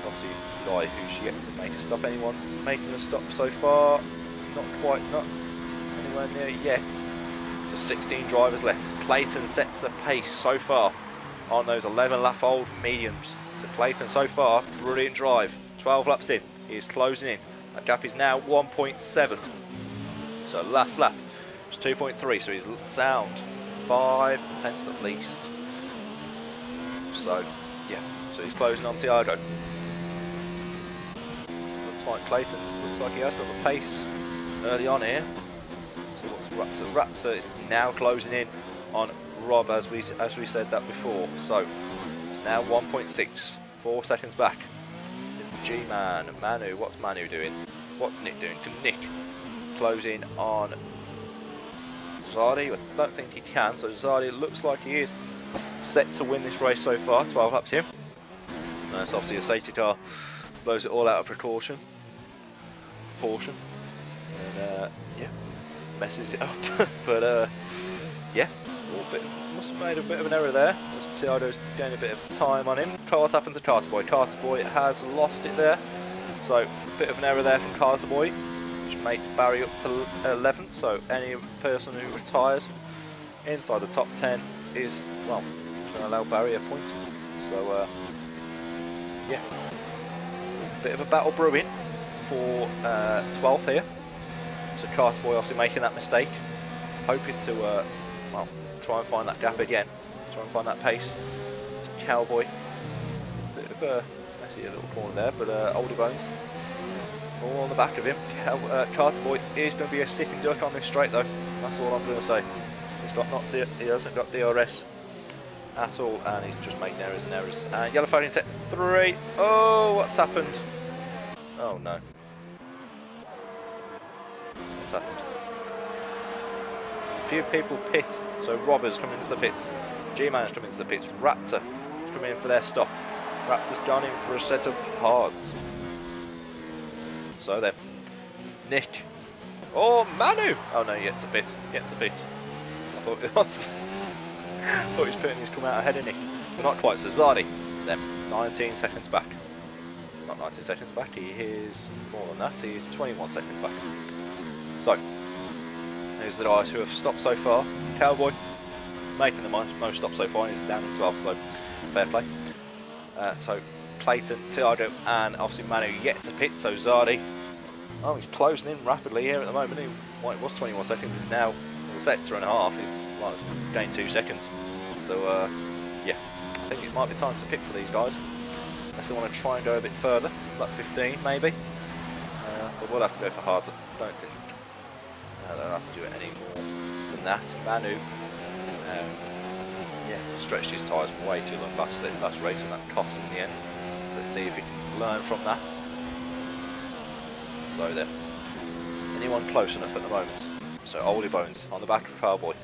Obviously the guy who's yet to make a stop. Anyone making a stop so far? Not anywhere near yet. So 16 drivers left. Claasen sets the pace so far on those 11-lap-old mediums. So Claasen so far, brilliant drive. 12 laps in, he's closing in. That gap is now 1.7. So last lap was 2.3, so he's sound 5 tenths at least. So yeah, so he's closing on Tiago. Looks like Claasen, looks like he has got the pace early on here. So what's Raptor? Raptor is now closing in on Rob, as we said that before. So it's now 1.6, 4 seconds back. It's the G-Man, Manu. What's Manu doing? What's Nick doing? Can Nick close in on Zardy? I don't think he can. So Zardy looks like he is set to win this race so far. 12 laps in. That's obviously a safety car. Blows it all out of precaution. And yeah, messes it up. But yeah, must have made a bit of an error there. Tiago's getting a bit of time on him. What happened to Carterboy? Carterboy has lost it there. So a bit of an error there from Carterboy, which makes Barry up to 11th. So any person who retires inside the top 10 is, well, going to allow Barry a point. So yeah, bit of a battle brewing for 12th here. So Carterboy obviously making that mistake, hoping to well, try and find that gap again, try and find that pace. Cowboy, bit of a actually a little corner there, but Older Bones all on the back of him. Carterboy is going to be a sitting duck on this straight though. That's all I'm going to say. He hasn't got DRS at all, and he's just making errors and errors. And Yellow phone in set 3. Oh, what's happened? Oh no. What's happened? A few people pit. So Robbers come into the pits. G-Man's come into the pits. Raptor is coming in for their stop. Raptor's gone in for a set of hards. So then, Nick. Oh, Manu! Oh no, yet to pit. Yet to pit. I thought he was putting his come out ahead of Nick. But not quite. So Zardy, then 19 seconds back. Not 19 seconds back, he is more than that, he is 21 seconds back. So, here's the guys who have stopped so far. Cowboy, making the most stops so far, he's down in 12, so fair play. So, Clayton, Tiago, and obviously Manu yet to pit, so Zardy. Oh, he's closing in rapidly here at the moment. Well, it was 21 seconds, and now the sector and a half, he's well, gained 2 seconds. So, yeah, I think it might be time to pit for these guys. Unless they want to try and go a bit further, like 15 maybe. But we'll have to go for hards, I don't think. They'll have to do it any more than that. Manu, yeah, stretched his tyres way too long last race, and that cost him in the end. So let's see if he can learn from that. So then, anyone close enough at the moment? So Oldie Bones on the back of Cowboy.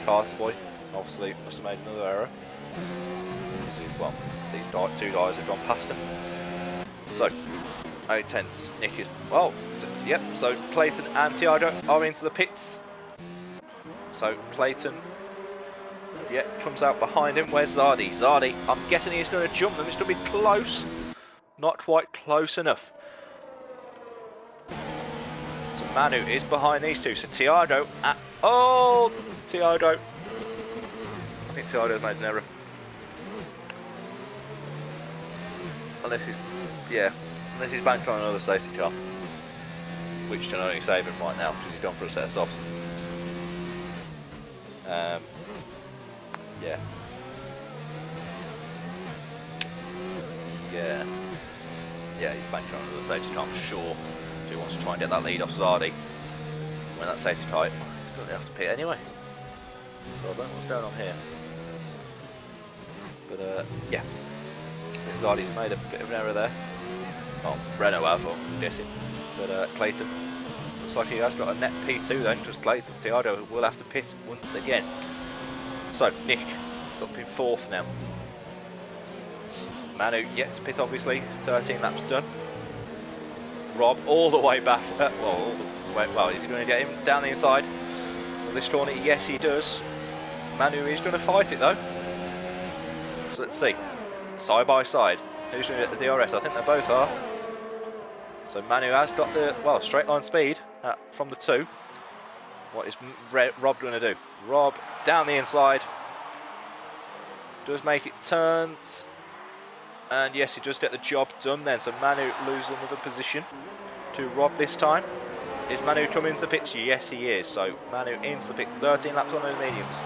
Carter Boy, obviously, must have made another error. Well, these two guys have gone past him. So, 8 tenths. Nick is, well, yep, so Clayton and Tiago are into the pits. So, Clayton, yeah, comes out behind him. Where's Zardy? Zardy, I'm guessing he's going to jump them. It's going to be close. Not quite close enough. So, Manu is behind these two. So, Tiago, oh, Tiago. I think Tiago's made an error. Unless he's banked on another safety car, which can only save him right now because he's gone for a set of softs. Yeah, he's banked on another safety car, I'm sure. So he wants to try and get that lead off Zardy. When that safety car, he's going to have to pit anyway. So I don't know what's going on here. But yeah. Zardy's made a bit of an error there. Well, Renault have, I'm guessing. But Clayton looks like he has got a net P2 then, just Clayton. Tiago will have to pit once again. So, Nick up in 4th now. Manu yet to pit obviously, 13 laps done. Rob all the way back, well, is he going to get him down the inside? Will this corner? Yes he does. Manu is going to fight it though. So let's see. Side by side. Who's going to get the DRS? I think they both are. So Manu has got the, well, straight line speed from the 2. What is Rob going to do? Rob down the inside. Does make it turns. And yes, he does get the job done then. So Manu loses another position to Rob this time. Is Manu coming into the pits? Yes, he is. So Manu into the pits. 13 laps on those mediums.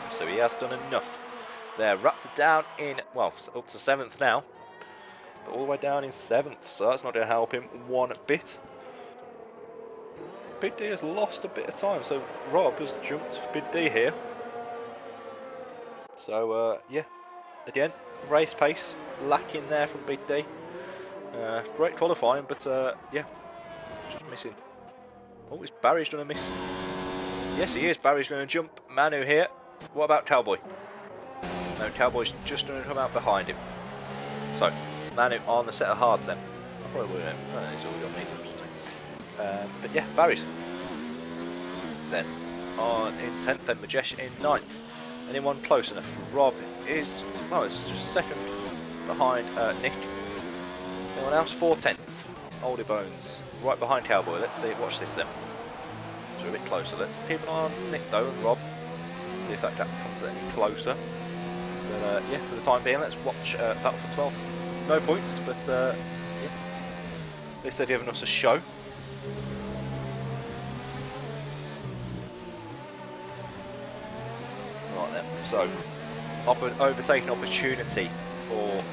So he has done enough. There, Raptor down in, well, up to 7th now, but all the way down in 7th, so that's not going to help him one bit. Big D has lost a bit of time, so Rob has jumped Big D here. So, yeah, again, race pace lacking there from Big D. Great qualifying, but yeah, just missing. Oh, is Barry's going to miss? Yes, he is. Barry's going to jump Manu here. What about Cowboy? No, Cowboy's just going to come out behind him. So, Manu on the set of hards then. I probably would have. He's already on mediums or something. But yeah, Barry's. Then, in 10th, then Majesh in 9th. Anyone close enough? Rob is, well, it's just second behind Nick. Anyone else? 4/10th. Oldie Bones, right behind Cowboy. Let's see, watch this then. So we're a bit closer. Let's keep an eye on Nick though and Rob. See if that gap comes any closer. But yeah, for the time being, let's watch Battle for 12th. No points, but yeah, at least they're giving us a show. Right then, so overtaking opportunity for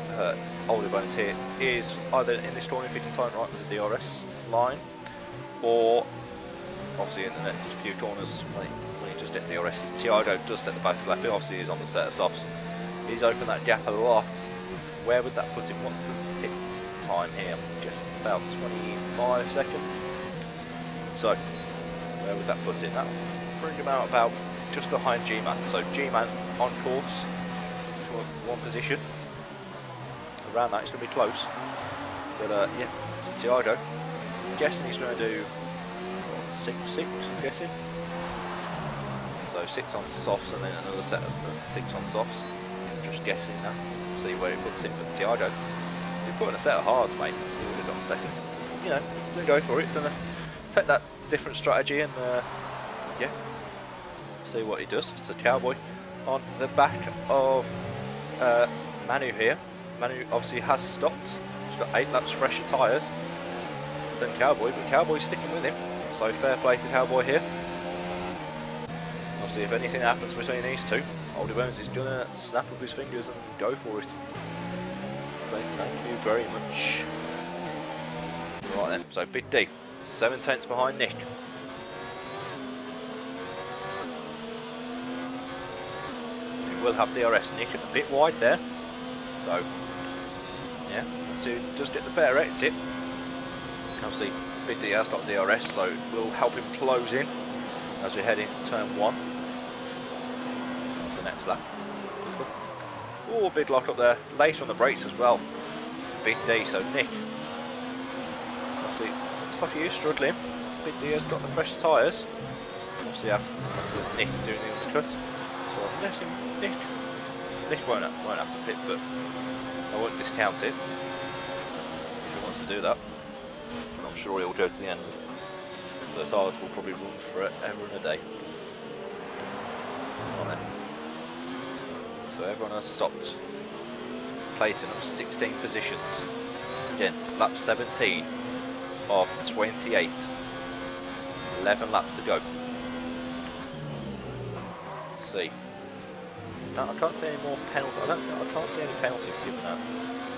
Oldie Bones here is either in this corner if he can time right with the DRS line, or obviously in the next few corners when he just get DRS. Tiago does take the back lap, he obviously is on the set of softs. He's opened that gap a lot. Where would that put him? What's the pit time here. I guess it's about 25 seconds. So, where would that put it? That will bring him out about just behind G-Man. So G-Man on course for one position. Around that, it's going to be close. But yeah, it's Thiago. I'm guessing he's going to do 6-6, I'm guessing. So 6 on softs and then another set of 6 on softs. Just guessing that. See where he puts it. But Thiago, if he put in a set of hards, mate, he would have got second. You know, gonna go for it. Gonna take that different strategy and yeah, see what he does. It's a Cowboy on the back of Manu here. Manu obviously has stopped. He's got 8 laps fresher tyres than Cowboy, but Cowboy's sticking with him. So fair play to Cowboy here. Obviously, if anything happens between these two, Oldie Bones is gonna snap up his fingers and go for it. So thank you very much. Right then, so Big D, 7 tenths behind Nick. We will have DRS. Nick a bit wide there. So yeah, let's see who does get the better exit. Obviously, Big D has got DRS, so it will help him close in as we head into turn 1. The next lap. Oh, big lock up there. Later on the brakes as well. Big D, so Nick. Obviously, looks like he is struggling. Big D has got the fresh tyres. Obviously, after Nick doing the undercut. So I'm guessing Nick won't have to pit, but I won't discount it if he wants to do that. And I'm sure he'll go to the end. Those hards will probably run forever and a day. Right then. So everyone has stopped. Claasen up 16 positions against lap 17 of 28. 11 laps to go. Let's see. No, I can't see any more penalties. I can't see any penalties given out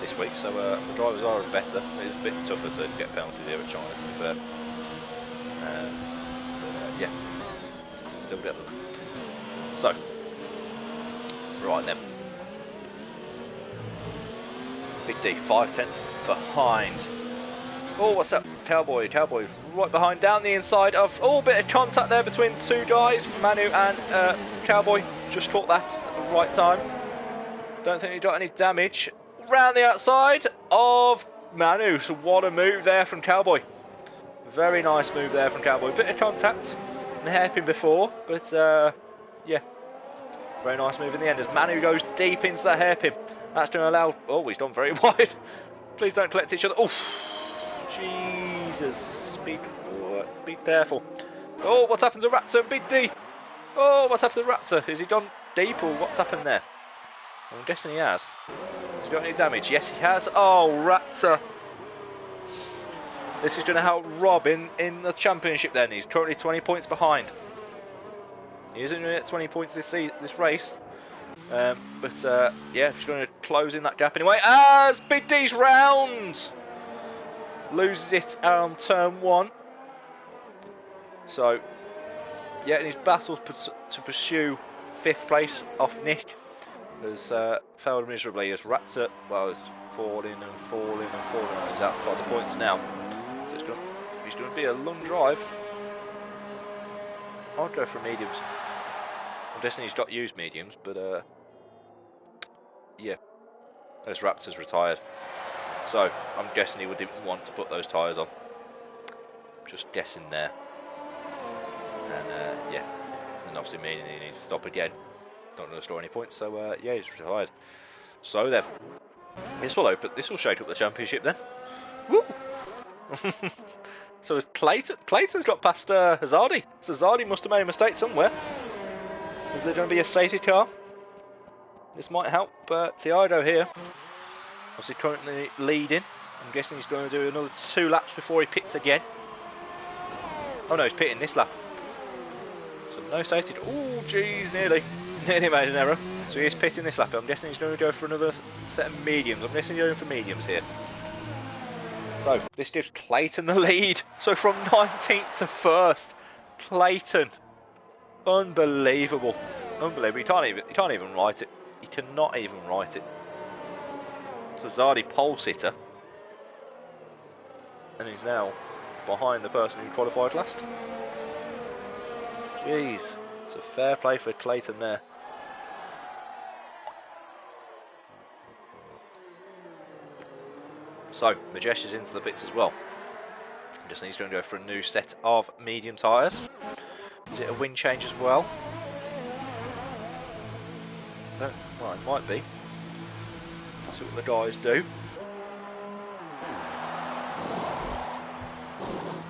this week. So the drivers are better. It's a bit tougher to get penalties here at China, to be fair. Yeah, still get them. So, right then. Big D, 5 tenths behind. Oh, what's up, Cowboy? Cowboy's right behind, down the inside of. Oh, bit of contact there between 2 guys. Manu and Cowboy just caught that at the right time. Don't think he got any damage. Round the outside of Manu. So what a move there from Cowboy. Very nice move there from Cowboy. Bit of contact and hairpin before, but yeah, very nice move in the end as Manu goes deep into that hairpin. That's going to allow. Oh, he's gone very wide. Please don't collect each other. Oh, Jesus! Be careful. Oh, what's happened to Raptor and Big D? Oh, what's happened to Raptor? Has he gone deep or what's happened there? I'm guessing he has. Has he got any damage? Yes, he has. Oh, Raptor. This is going to help Rob in the championship then. He's currently 20 points behind. He isn't going to get 20 points this race. But yeah, he's going to close in that gap anyway. As Big D's round! Loses it on turn 1. So, yeah, in his battle to pursue 5th place off Nick has failed miserably as Raptor, well, is falling and falling and falling. He's outside the points now. He's going to be a long drive. I'll go for mediums. I'm guessing he's got used mediums, but yeah, as Raptor's retired. So I'm guessing he wouldn't want to put those tyres on. Just guessing there. And yeah, and obviously meaning he needs to stop again. Not going to score any points, so yeah, he's retired. So then, this will shake up the championship then. Woo! So as Clayton's got past Hazardi. So Hazardi must have made a mistake somewhere. Is there going to be a safety car? This might help Thiago here. Obviously currently leading. I'm guessing he's going to do another 2 laps before he pits again. Oh no, he's pitting this lap. So no safety. Oh jeez, nearly made an error. So he is pitting this lap. I'm guessing he's going to go for another set of mediums. I'm guessing he's going for mediums here. So this gives Clayton the lead. So from 19th to 1st, Clayton. Unbelievable. Unbelievable. He can't even write it. He cannot even write it. So Zardi pole sitter. and he's now behind the person who qualified last. Jeez, it's a fair play for Claasen there. So, Majesh is into the pits as well. He just needs to go for a new set of medium tyres. Is it a wind change as well? Well, it might be. That's what the guys do.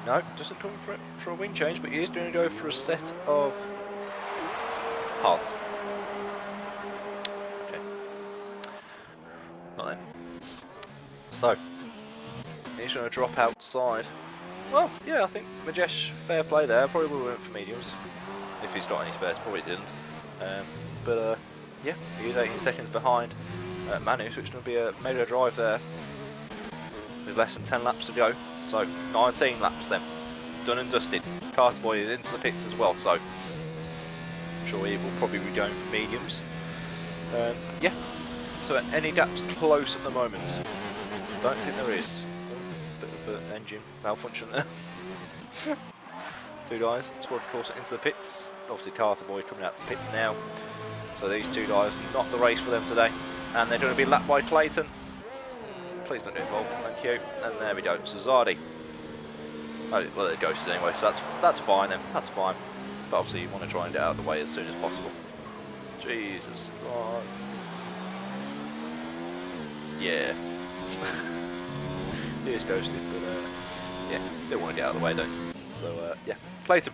No, doesn't come for a wind change, but he is going to go for a set of hards. Okay. Right then. So, he's going to drop outside. Well, yeah, I think Majesh, fair play there. Probably would have went for mediums if he's got any spares. Probably didn't. Yeah, he is 18 seconds behind Manu, so it's going to be a mega drive there with less than 10 laps to go. So 19 laps then, done and dusted. Carter Boy is into the pits as well, so I'm sure he will probably be going for mediums. Yeah, so any gaps close at the moment? Don't think there is. Bit of an engine malfunction there. Two guys, squad course into the pits. Obviously Carter Boy coming out to the pits now. So these two guys, not the race for them today. And they're going to be lapped by Claasen. Please don't get involved, thank you. And there we go, so Zardi. Oh, well, it ghosted anyway, so that's fine then, that's fine. But obviously you want to try and get out of the way as soon as possible. Jesus Christ. Yeah. He is ghosted, but yeah, still want to get out of the way, don't you? So yeah, Claasen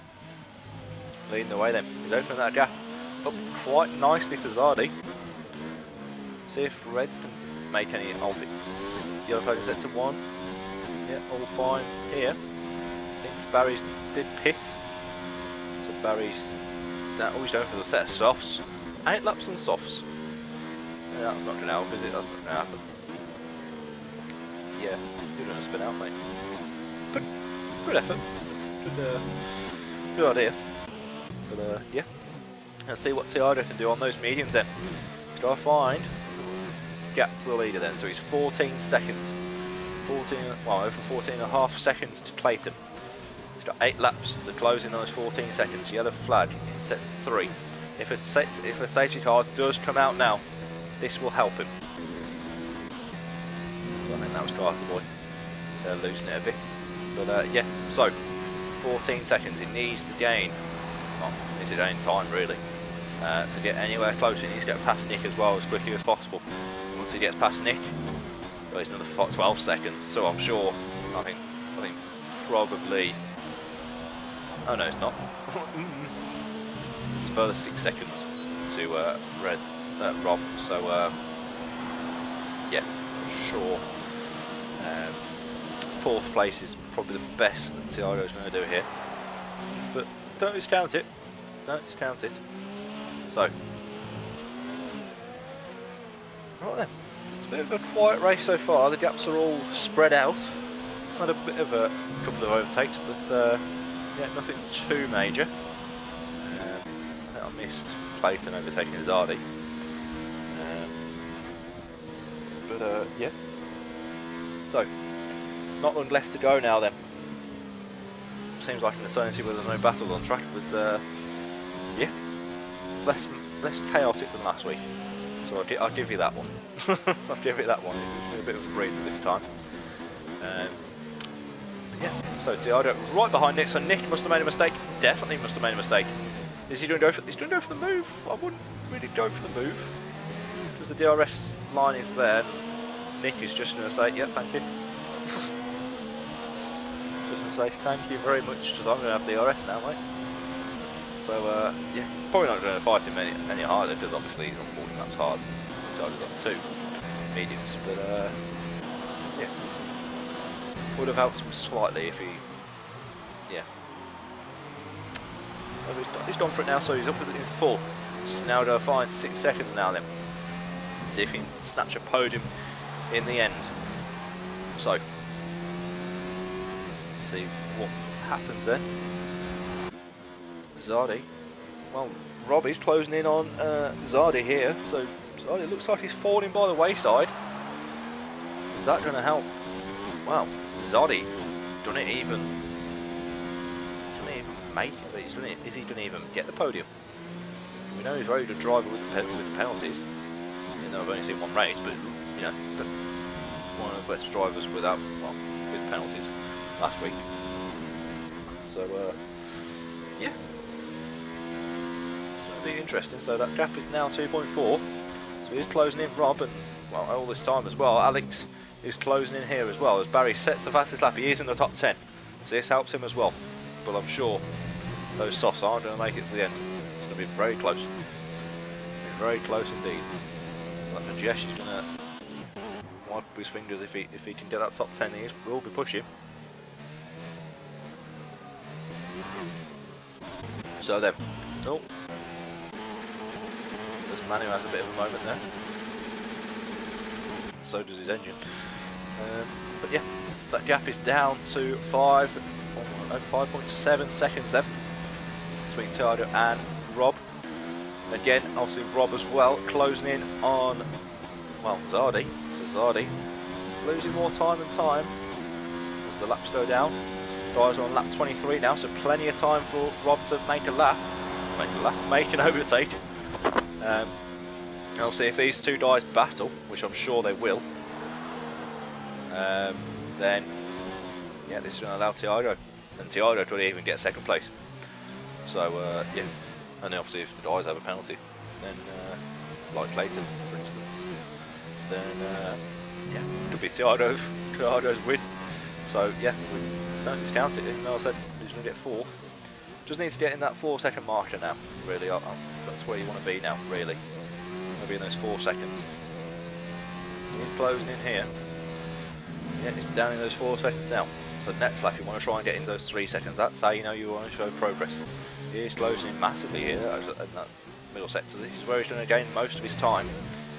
leading the way then. He's opening that gap up quite nicely to Zardi. See if Reds can make any of its yellow flag set to 1. Yeah, all fine here. I think Barry's did pit. So Barry's always going for the set of softs. 8 laps on softs. Yeah, that's not going to help, is it? That's not going to happen. Yeah, you're going to spin out, mate. But good effort. Good idea. But yeah. Let's see what Tiago can do on those mediums then. He's got to find gap to the leader then, so he's 14 seconds. Over 14 and a half seconds to Claasen. He's got 8 laps to close in those 14 seconds. Yellow flag in set 3. If a safety car does come out now, this will help him. I think that was Carter Boy. They're losing it a bit. But yeah, so 14 seconds. He needs to gain. Well, needs to gain time really. To get anywhere closer, he needs to get past Nick as well as quickly as possible. Once he gets past Nick, well, it's another 12 seconds. So I'm sure. I think probably. Oh no, it's not. It's further 6 seconds to Rob. So yeah, sure. 4th place is probably the best that Tiago's going to do here. But don't discount it. Don't discount it. So, right then, it's a bit of a quiet race so far. The gaps are all spread out. Had a bit of a couple of overtakes, but yeah, nothing too major. I missed Claasen overtaking Zardi. But yeah. So, not long left to go now then. Seems like an eternity where there's no battles on track, but yeah. Less chaotic than last week, so I'll give you that one. I'll give it that one. A bit of a breather this time. Yeah, so Tiago right behind Nick. So Nick must have made a mistake. Definitely must have made a mistake. Is he going to go for? He's going to go for the move. I wouldn't really go for the move because the DRS line is there. Nick is just going to say, "Yep, thank you." Just going to say thank you very much because I'm going to have DRS now, mate. So yeah, probably not going to fight him any harder because obviously he's on 40 laps hard. Tiago's got 2 mediums, but yeah, would have helped him slightly if he, yeah. Well, he's gone for it now, so he's up with his 4th. He's now going to find 6 seconds now then. See if he can snatch a podium in the end. So, let's see what happens then. Zardi. Well, Robbie's closing in on Zardi here, so Zardi looks like he's falling by the wayside. Is that going to help? Wow, Zardi done it even make it, but is he gonna even get the podium? We know he's a very good driver with the penalties. You know, I've only seen one race, but you know, one of the best drivers with penalties last week. So yeah, it's going to be interesting. So that gap is now 2.4. So he's closing in Rob, and well, all this time as well, Alex is closing in here as well as Barry sets the fastest lap. He is in the top 10, so this helps him as well. But I'm sure those softs aren't going to make it to the end. It's going to be very close. Very close indeed. So that Majesh is going to wipe his fingers if he can get that top 10. He will be pushing. So then, oh, this Manu has a bit of a moment there. So does his engine. But yeah, that gap is down to 5.7 seconds then between Tiago and Rob. Again, obviously Rob as well closing in on, well, Zardi. So Zardi losing more time and time as the laps go down. Guys are on lap 23 now, so plenty of time for Rob to make an overtake. Obviously, if these two guys battle, which I'm sure they will, then yeah, this is going to allow Tiago, and Tiago could even get second place. So yeah, and obviously if the guys have a penalty, then like Claasen, for instance, then yeah, it could be Tiago's win. So yeah, we don't discount it. Even though I said he's going to get fourth, just needs to get in that 4-second marker now. Really, that's where you want to be now. Really, maybe in those 4 seconds. He's closing in here. Yeah, he's down in those 4 seconds now. So next lap you want to try and get in those 3 seconds. That's how you know you want to show progress. He is closing in massively here in that middle sector. This is where he's going to gain most of his time.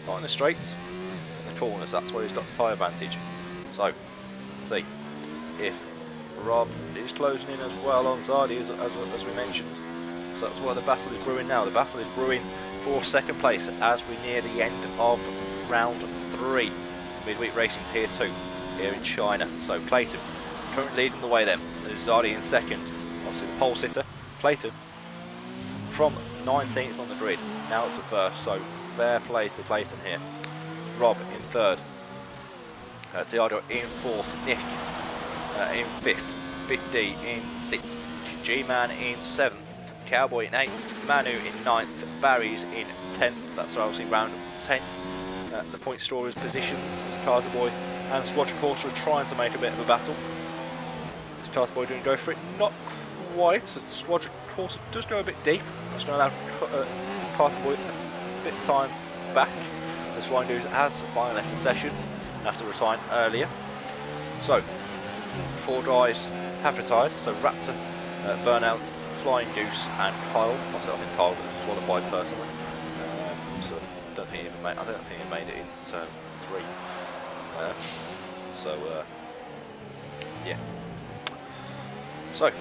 Not in the straights, in the corners. That's where he's got the tyre advantage. So let's see if Rob is closing in as well on Zardi as we mentioned. So that's why the battle is brewing now. The battle is brewing for second place as we near the end of round 3. Midweek Racing Tier 2 here in China. So Claasen currently leading the way then. There's Zardi in second. Obviously the pole sitter, Claasen, from 19th on the grid. Now it's a first, so fair play to Claasen here. Rob in third. Tiago in fourth. Nick in fifth. 50 in sixth. G-Man in seventh. Cowboy in 8th, Manu in 9th, Barry's in 10th. That's obviously round 10. The point scorers positions as Carter Boy and Squadron Corsa are trying to make a bit of a battle. Is Carter Boy going to go for it? Not quite. So Squadron Corsa does go a bit deep. That's going to allow Carter Boy a bit of time back. As Ryan Goose has finally left the session after retiring earlier. So 4 guys have retired. So Raptor, Burnout, Flying Goose and Kyle. Obviously I think Kyle was qualified personally. So I don't think he made it into turn 3. Yeah. So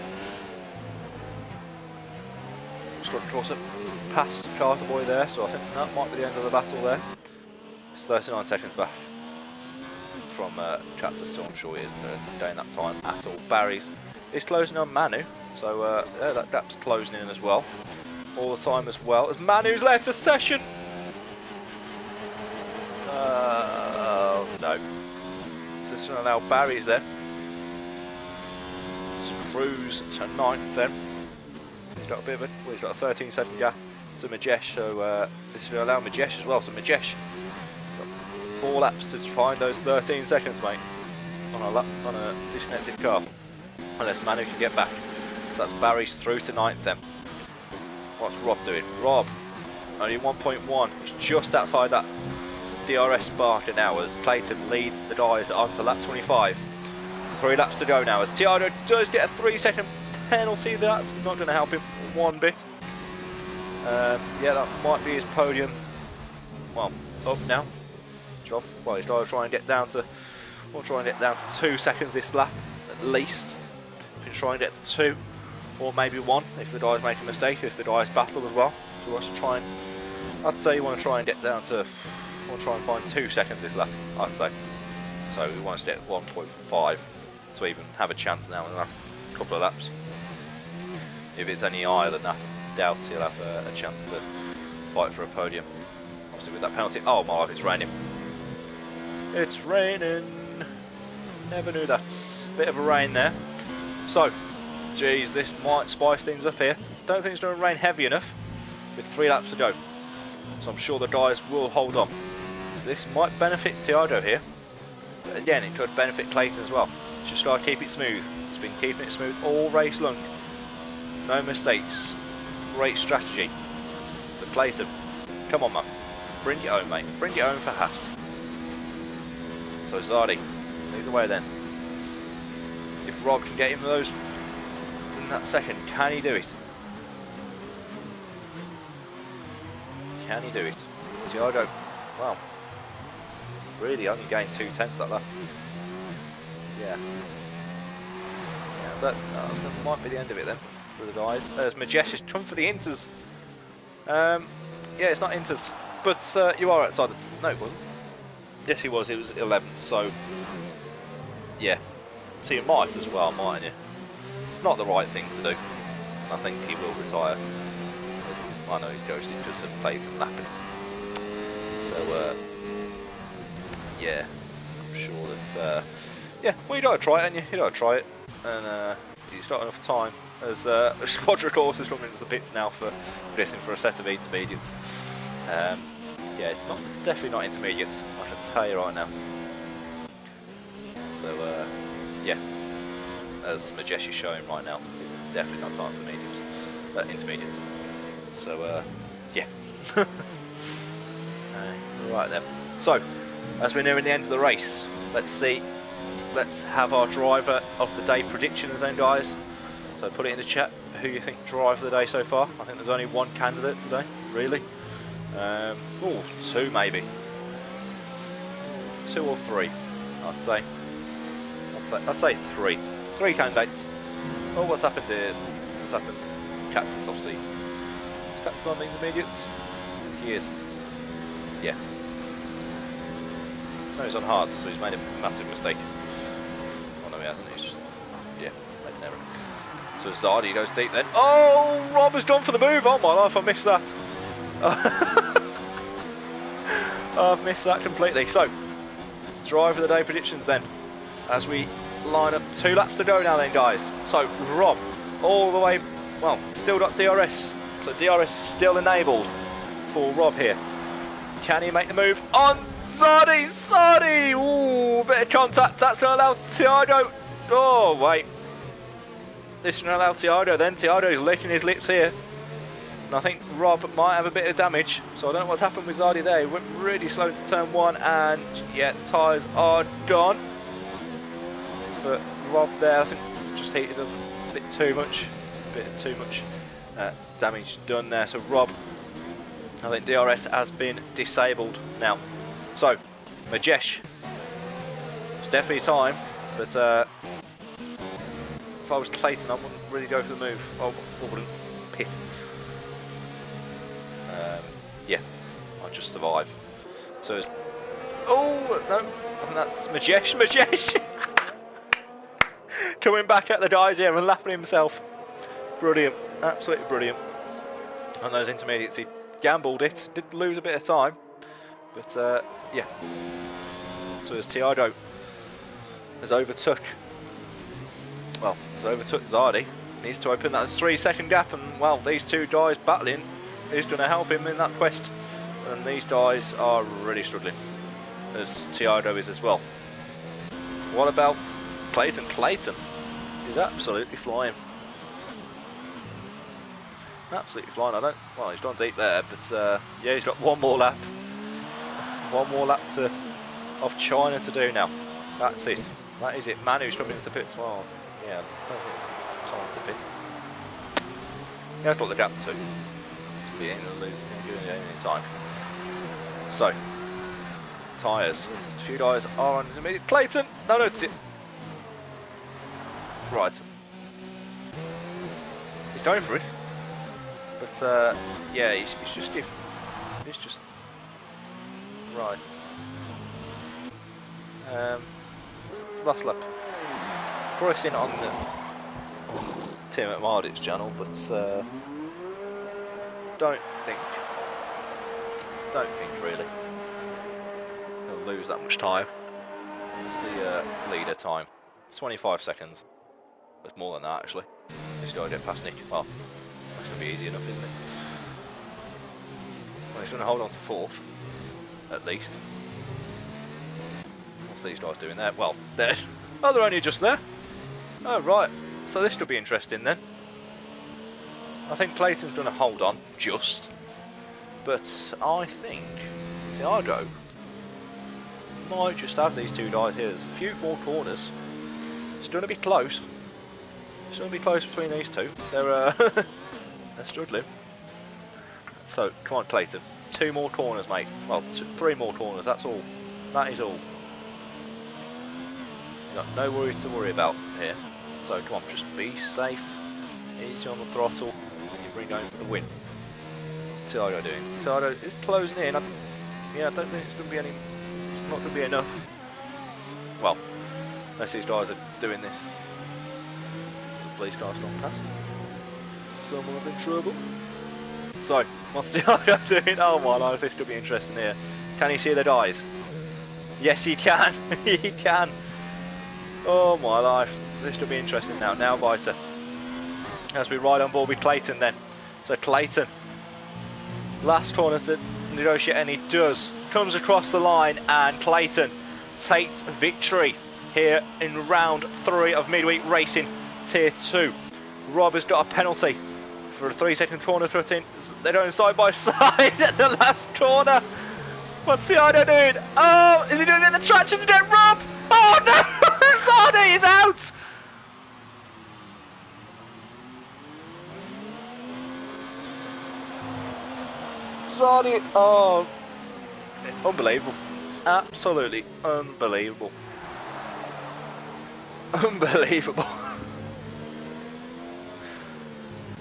Squadron Corsa past Carter Boy there, so I think that might be the end of the battle there. It's 39 seconds back from Chapter, so I'm sure he isn't going to gain that time at all. Barry's is closing on Manu, so yeah, that gap's closing in as well. All the time as well as Manu's left the session. Oh no. So this is going to allow Barry's there to cruise to 9th then. He's got a bit of he's got a 13-second gap to Majesh, so this is going to allow Majesh as well. So Majesh got 4 laps to find those 13 seconds, mate, on a disconnected car. Unless Manu can get back. So that's Barry's through to 9th then. What's Rob doing? Rob, only 1.1. He's just outside that DRS marker now as Claasen leads the guys onto lap 25. 3 laps to go now as Tiago does get a 3-second penalty. That's not going to help him one bit. Yeah, that might be his podium. Well, up now. Well, he's got to try and get down to. We'll try and get down to 2 seconds this lap at least. If you try and get to 2 or maybe 1 if the guys make a mistake, if the guys battle as well. So you want to try and, I'd say you want to try and get down to, want to try and find 2 seconds this lap, I'd say. So we want to get 1.5 to even have a chance now in the last couple of laps. If it's any higher than that, I doubt he'll have a chance to fight for a podium. Obviously with that penalty. Oh my life, it's raining. It's raining. Never knew that. Bit of a rain there. So, geez, this might spice things up here. Don't think it's going to rain heavy enough with 3 laps to go. So I'm sure the guys will hold on. This might benefit Tiago here. But again, it could benefit Claasen as well. Just got to keep it smooth. He's been keeping it smooth all race long. No mistakes. Great strategy. So Claasen, come on man. Bring it home, mate. Bring it home for Haas. So Zardi, leads the way then. If Rob can get him those in that second, can he do it? Can he do it? Tiago, wow. Really only gained 2/10 that lap. Yeah. That might be the end of it then for the guys. As Majesh has come for the inters. Yeah, it's not inters. But you are outside the... No, it wasn't. Yes, he was. It was 11th, so... Yeah. So you might as well, mightn't you? It's not the right thing to do. I think he will retire. I know he's ghosted because of Claasen lapping. So, yeah. I'm sure that... yeah, well, you got to try it, haven't you? You got to try it. And he's got enough time. As Squadra Course is coming into the pits now for racing for a set of intermediates. Yeah, it's definitely not intermediates, I can tell you right now. So, yeah, as Majesh is showing right now, it's definitely not time for intermediates. So, yeah. Right then. So, as we're nearing the end of the race, let's see. Let's have our driver of the day predictions then, guys. So put it in the chat who you think driver of the day so far. I think there's only one candidate today, really. Oh, 2 maybe. 2 or 3, I'd say. I'd say 3. 3 candidates. Oh, what's happened here? What's happened? Cactus, obviously. Is Cactus on the intermediates? He is. Yeah. No, he's on hards, so he's made a massive mistake. Oh no, he hasn't. He's just, yeah, made an error. So Zardi goes deep then. Oh, Rob has gone for the move. Oh my life, I missed that. I've missed that completely. So, driver of the day predictions then. As we line up 2 laps to go now then, guys. So, Rob, all the way, well, still got DRS. So DRS still enabled for Rob here. Can he make the move on Zardi? Zardi! Ooh, bit of contact. That's going to allow Tiago. Oh, wait. This is going to allow Tiago then. Tiago's licking his lips here. And I think Rob might have a bit of damage. So I don't know what's happened with Zardi there. He went really slow to turn 1 and yeah, tyres are gone. But Rob there, I think just heated a bit too much. Damage done there. So Rob, I think DRS has been disabled now. So, Majesh. It's definitely time, but if I was Claasen, I wouldn't really go for the move. I wouldn't pit. Yeah, I'll just survive. So it's... Oh, no, I think that's Majesh. Coming back at the guys here and lapping himself. Brilliant, absolutely brilliant. On those intermediates, he gambled it, did lose a bit of time. But, yeah. So as Tiago has overtook Zardi, needs to open that 3-second gap, and well, these 2 guys battling is going to help him in that quest. And these guys are really struggling, as Tiago is as well. What about Claasen? Claasen is absolutely flying. Absolutely flying. Well, he's gone deep there, but yeah, he's got 1 more lap. 1 more lap of China to do now. That's it. That is it. Manu's coming into the pits. Well, yeah, I don't think it's time to pit. He has got the gap too. He ain't going to lose any time. So, tyres. A few guys are on intermediate. Claasen! No, it's it. Right. He's going for it. But, yeah, he's just gifted. He's just... Right. It's the last lap. pressing on the Tim at Mardic's channel, but don't think really he'll lose that much time. It's the leader time, 25 seconds. It's more than that actually. Just gotta get past Nick. Well, that's gonna be easy enough, isn't it? Well, he's gonna hold on to 4th, at least. What's these guys doing there? Well, they're only just there. Oh right, so this could be interesting then. I think Clayton's gonna hold on just, but I think Thiago might just have these two guys here. There's a few more corners. It's going to be close. It's going to be close between these two. They're they're struggling. So come on, Clayton. 2 more corners, mate. Well, 3 more corners. That's all. That is all. You've got no worry to worry about here. So come on, just be safe. Easy on the throttle, and you bring home the win. What's Thiago doing? Thiago is closing in. I don't think it's going to be any. Not going to be enough. Well, unless these guys are doing this. The police car's gone past. Someone's in trouble. So, what's Dirk doing? Oh my life, this could be interesting here. Can he see the guys? Yes, he can. He can. Oh my life, this could be interesting now. Now Botha, as we ride on board with Claasen then. So Claasen, last corner to negotiate, and he does. Comes across the line, and Claasen takes victory here in round 3 of Midweek Racing Tier 2. Rob has got a penalty for a 3-second corner thrust. They're going side by side at the last corner. What's Thiago doing? Oh, is he doing it in the traction to get Rob? Oh no! Zardy is out! Zardy, oh, unbelievable. Absolutely unbelievable. Unbelievable.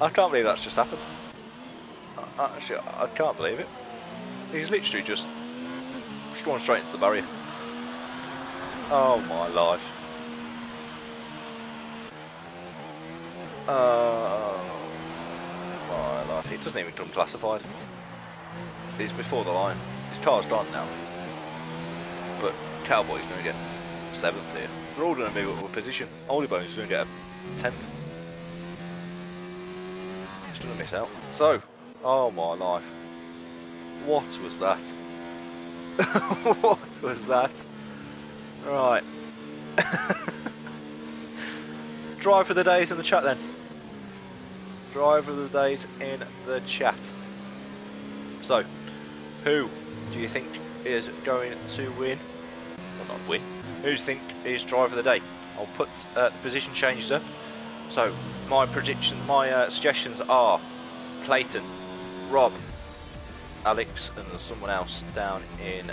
I can't believe that's just happened. Actually, I can't believe it. He's literally just gone straight into the barrier. Oh my life. Oh my life. He doesn't even come classified. He's before the line. His car's gone now. But Cowboy's going to get 7th here. They're all going to move up a position. Oldbone's going to get a 10th. He's going to miss out. So, oh my life. What was that? What was that? Right. Drive of the days in the chat then. Drive of the days in the chat. So, who do you think is going to win? Well, not win. Who do you think is driver of the day? I'll put the position changes up. So, my prediction, my suggestions are Claasen, Rob, Alex, and there's someone else down in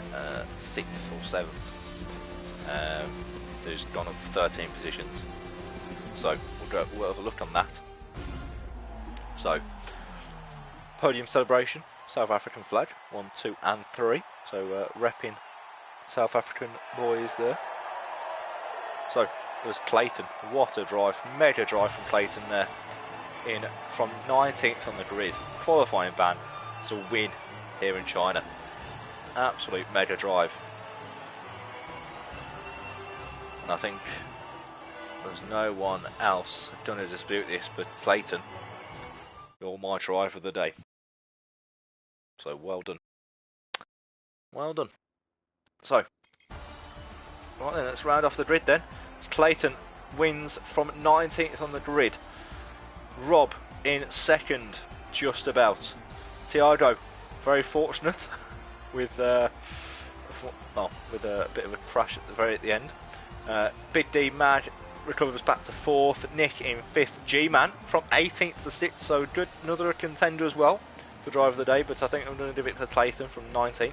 6th or 7th. Who's gone up 13 positions. So we'll have a look on that. So podium celebration, South African flag, 1, 2 and 3. So repping South African boys there. So there's Claasen. What a drive, mega drive from Claasen there. In from 19th on the grid, qualifying ban to win here in China. Absolute mega drive. And I think there's no one else going to dispute this but Claasen. You're my driver of the day. So well done. Well done. So, right then, let's round off the grid then. Claasen wins from 19th on the grid. Rob in 2nd, just about. Thiago, very fortunate with a bit of a crash at the end. Big D Mag recovers back to 4th. Nick in 5th. G-Man from 18th to 6th, so good, another contender as well for driver of the day, but I think I'm going to give it to Claasen from 19th.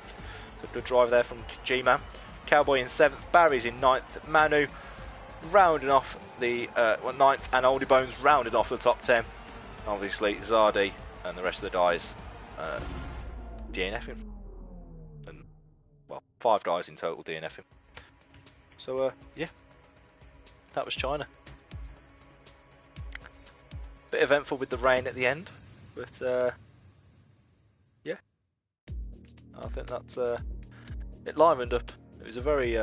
So good drive there from G-Man. Cowboy in 7th. Barry's in 9th. Manu rounding off the 9th, and Oldie Bones rounding off the top 10. Obviously Zardy and the rest of the guys DNFing. And well, 5 guys in total DNFing. So yeah, that was China. bit eventful with the rain at the end, but yeah, I think that's it livened up. It was a very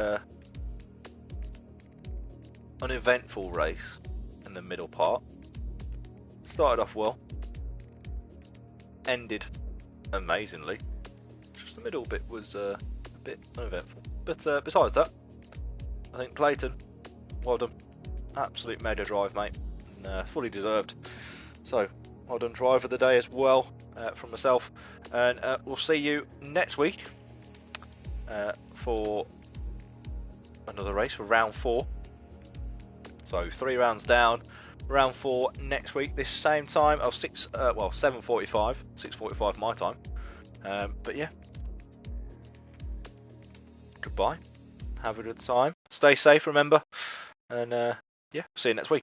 uneventful race in the middle part. Started off well, ended amazingly. Just the middle bit was a bit uneventful. But besides that, I think Claasen, well done. Absolute mega drive, mate. And, fully deserved. So, well done drive of the day as well from myself. And we'll see you next week for another race for round 4. So 3 rounds down. Round 4 next week, this same time of 7:45, 6:45 my time. But yeah, goodbye. Have a good time. Stay safe, remember. And yeah, see you next week.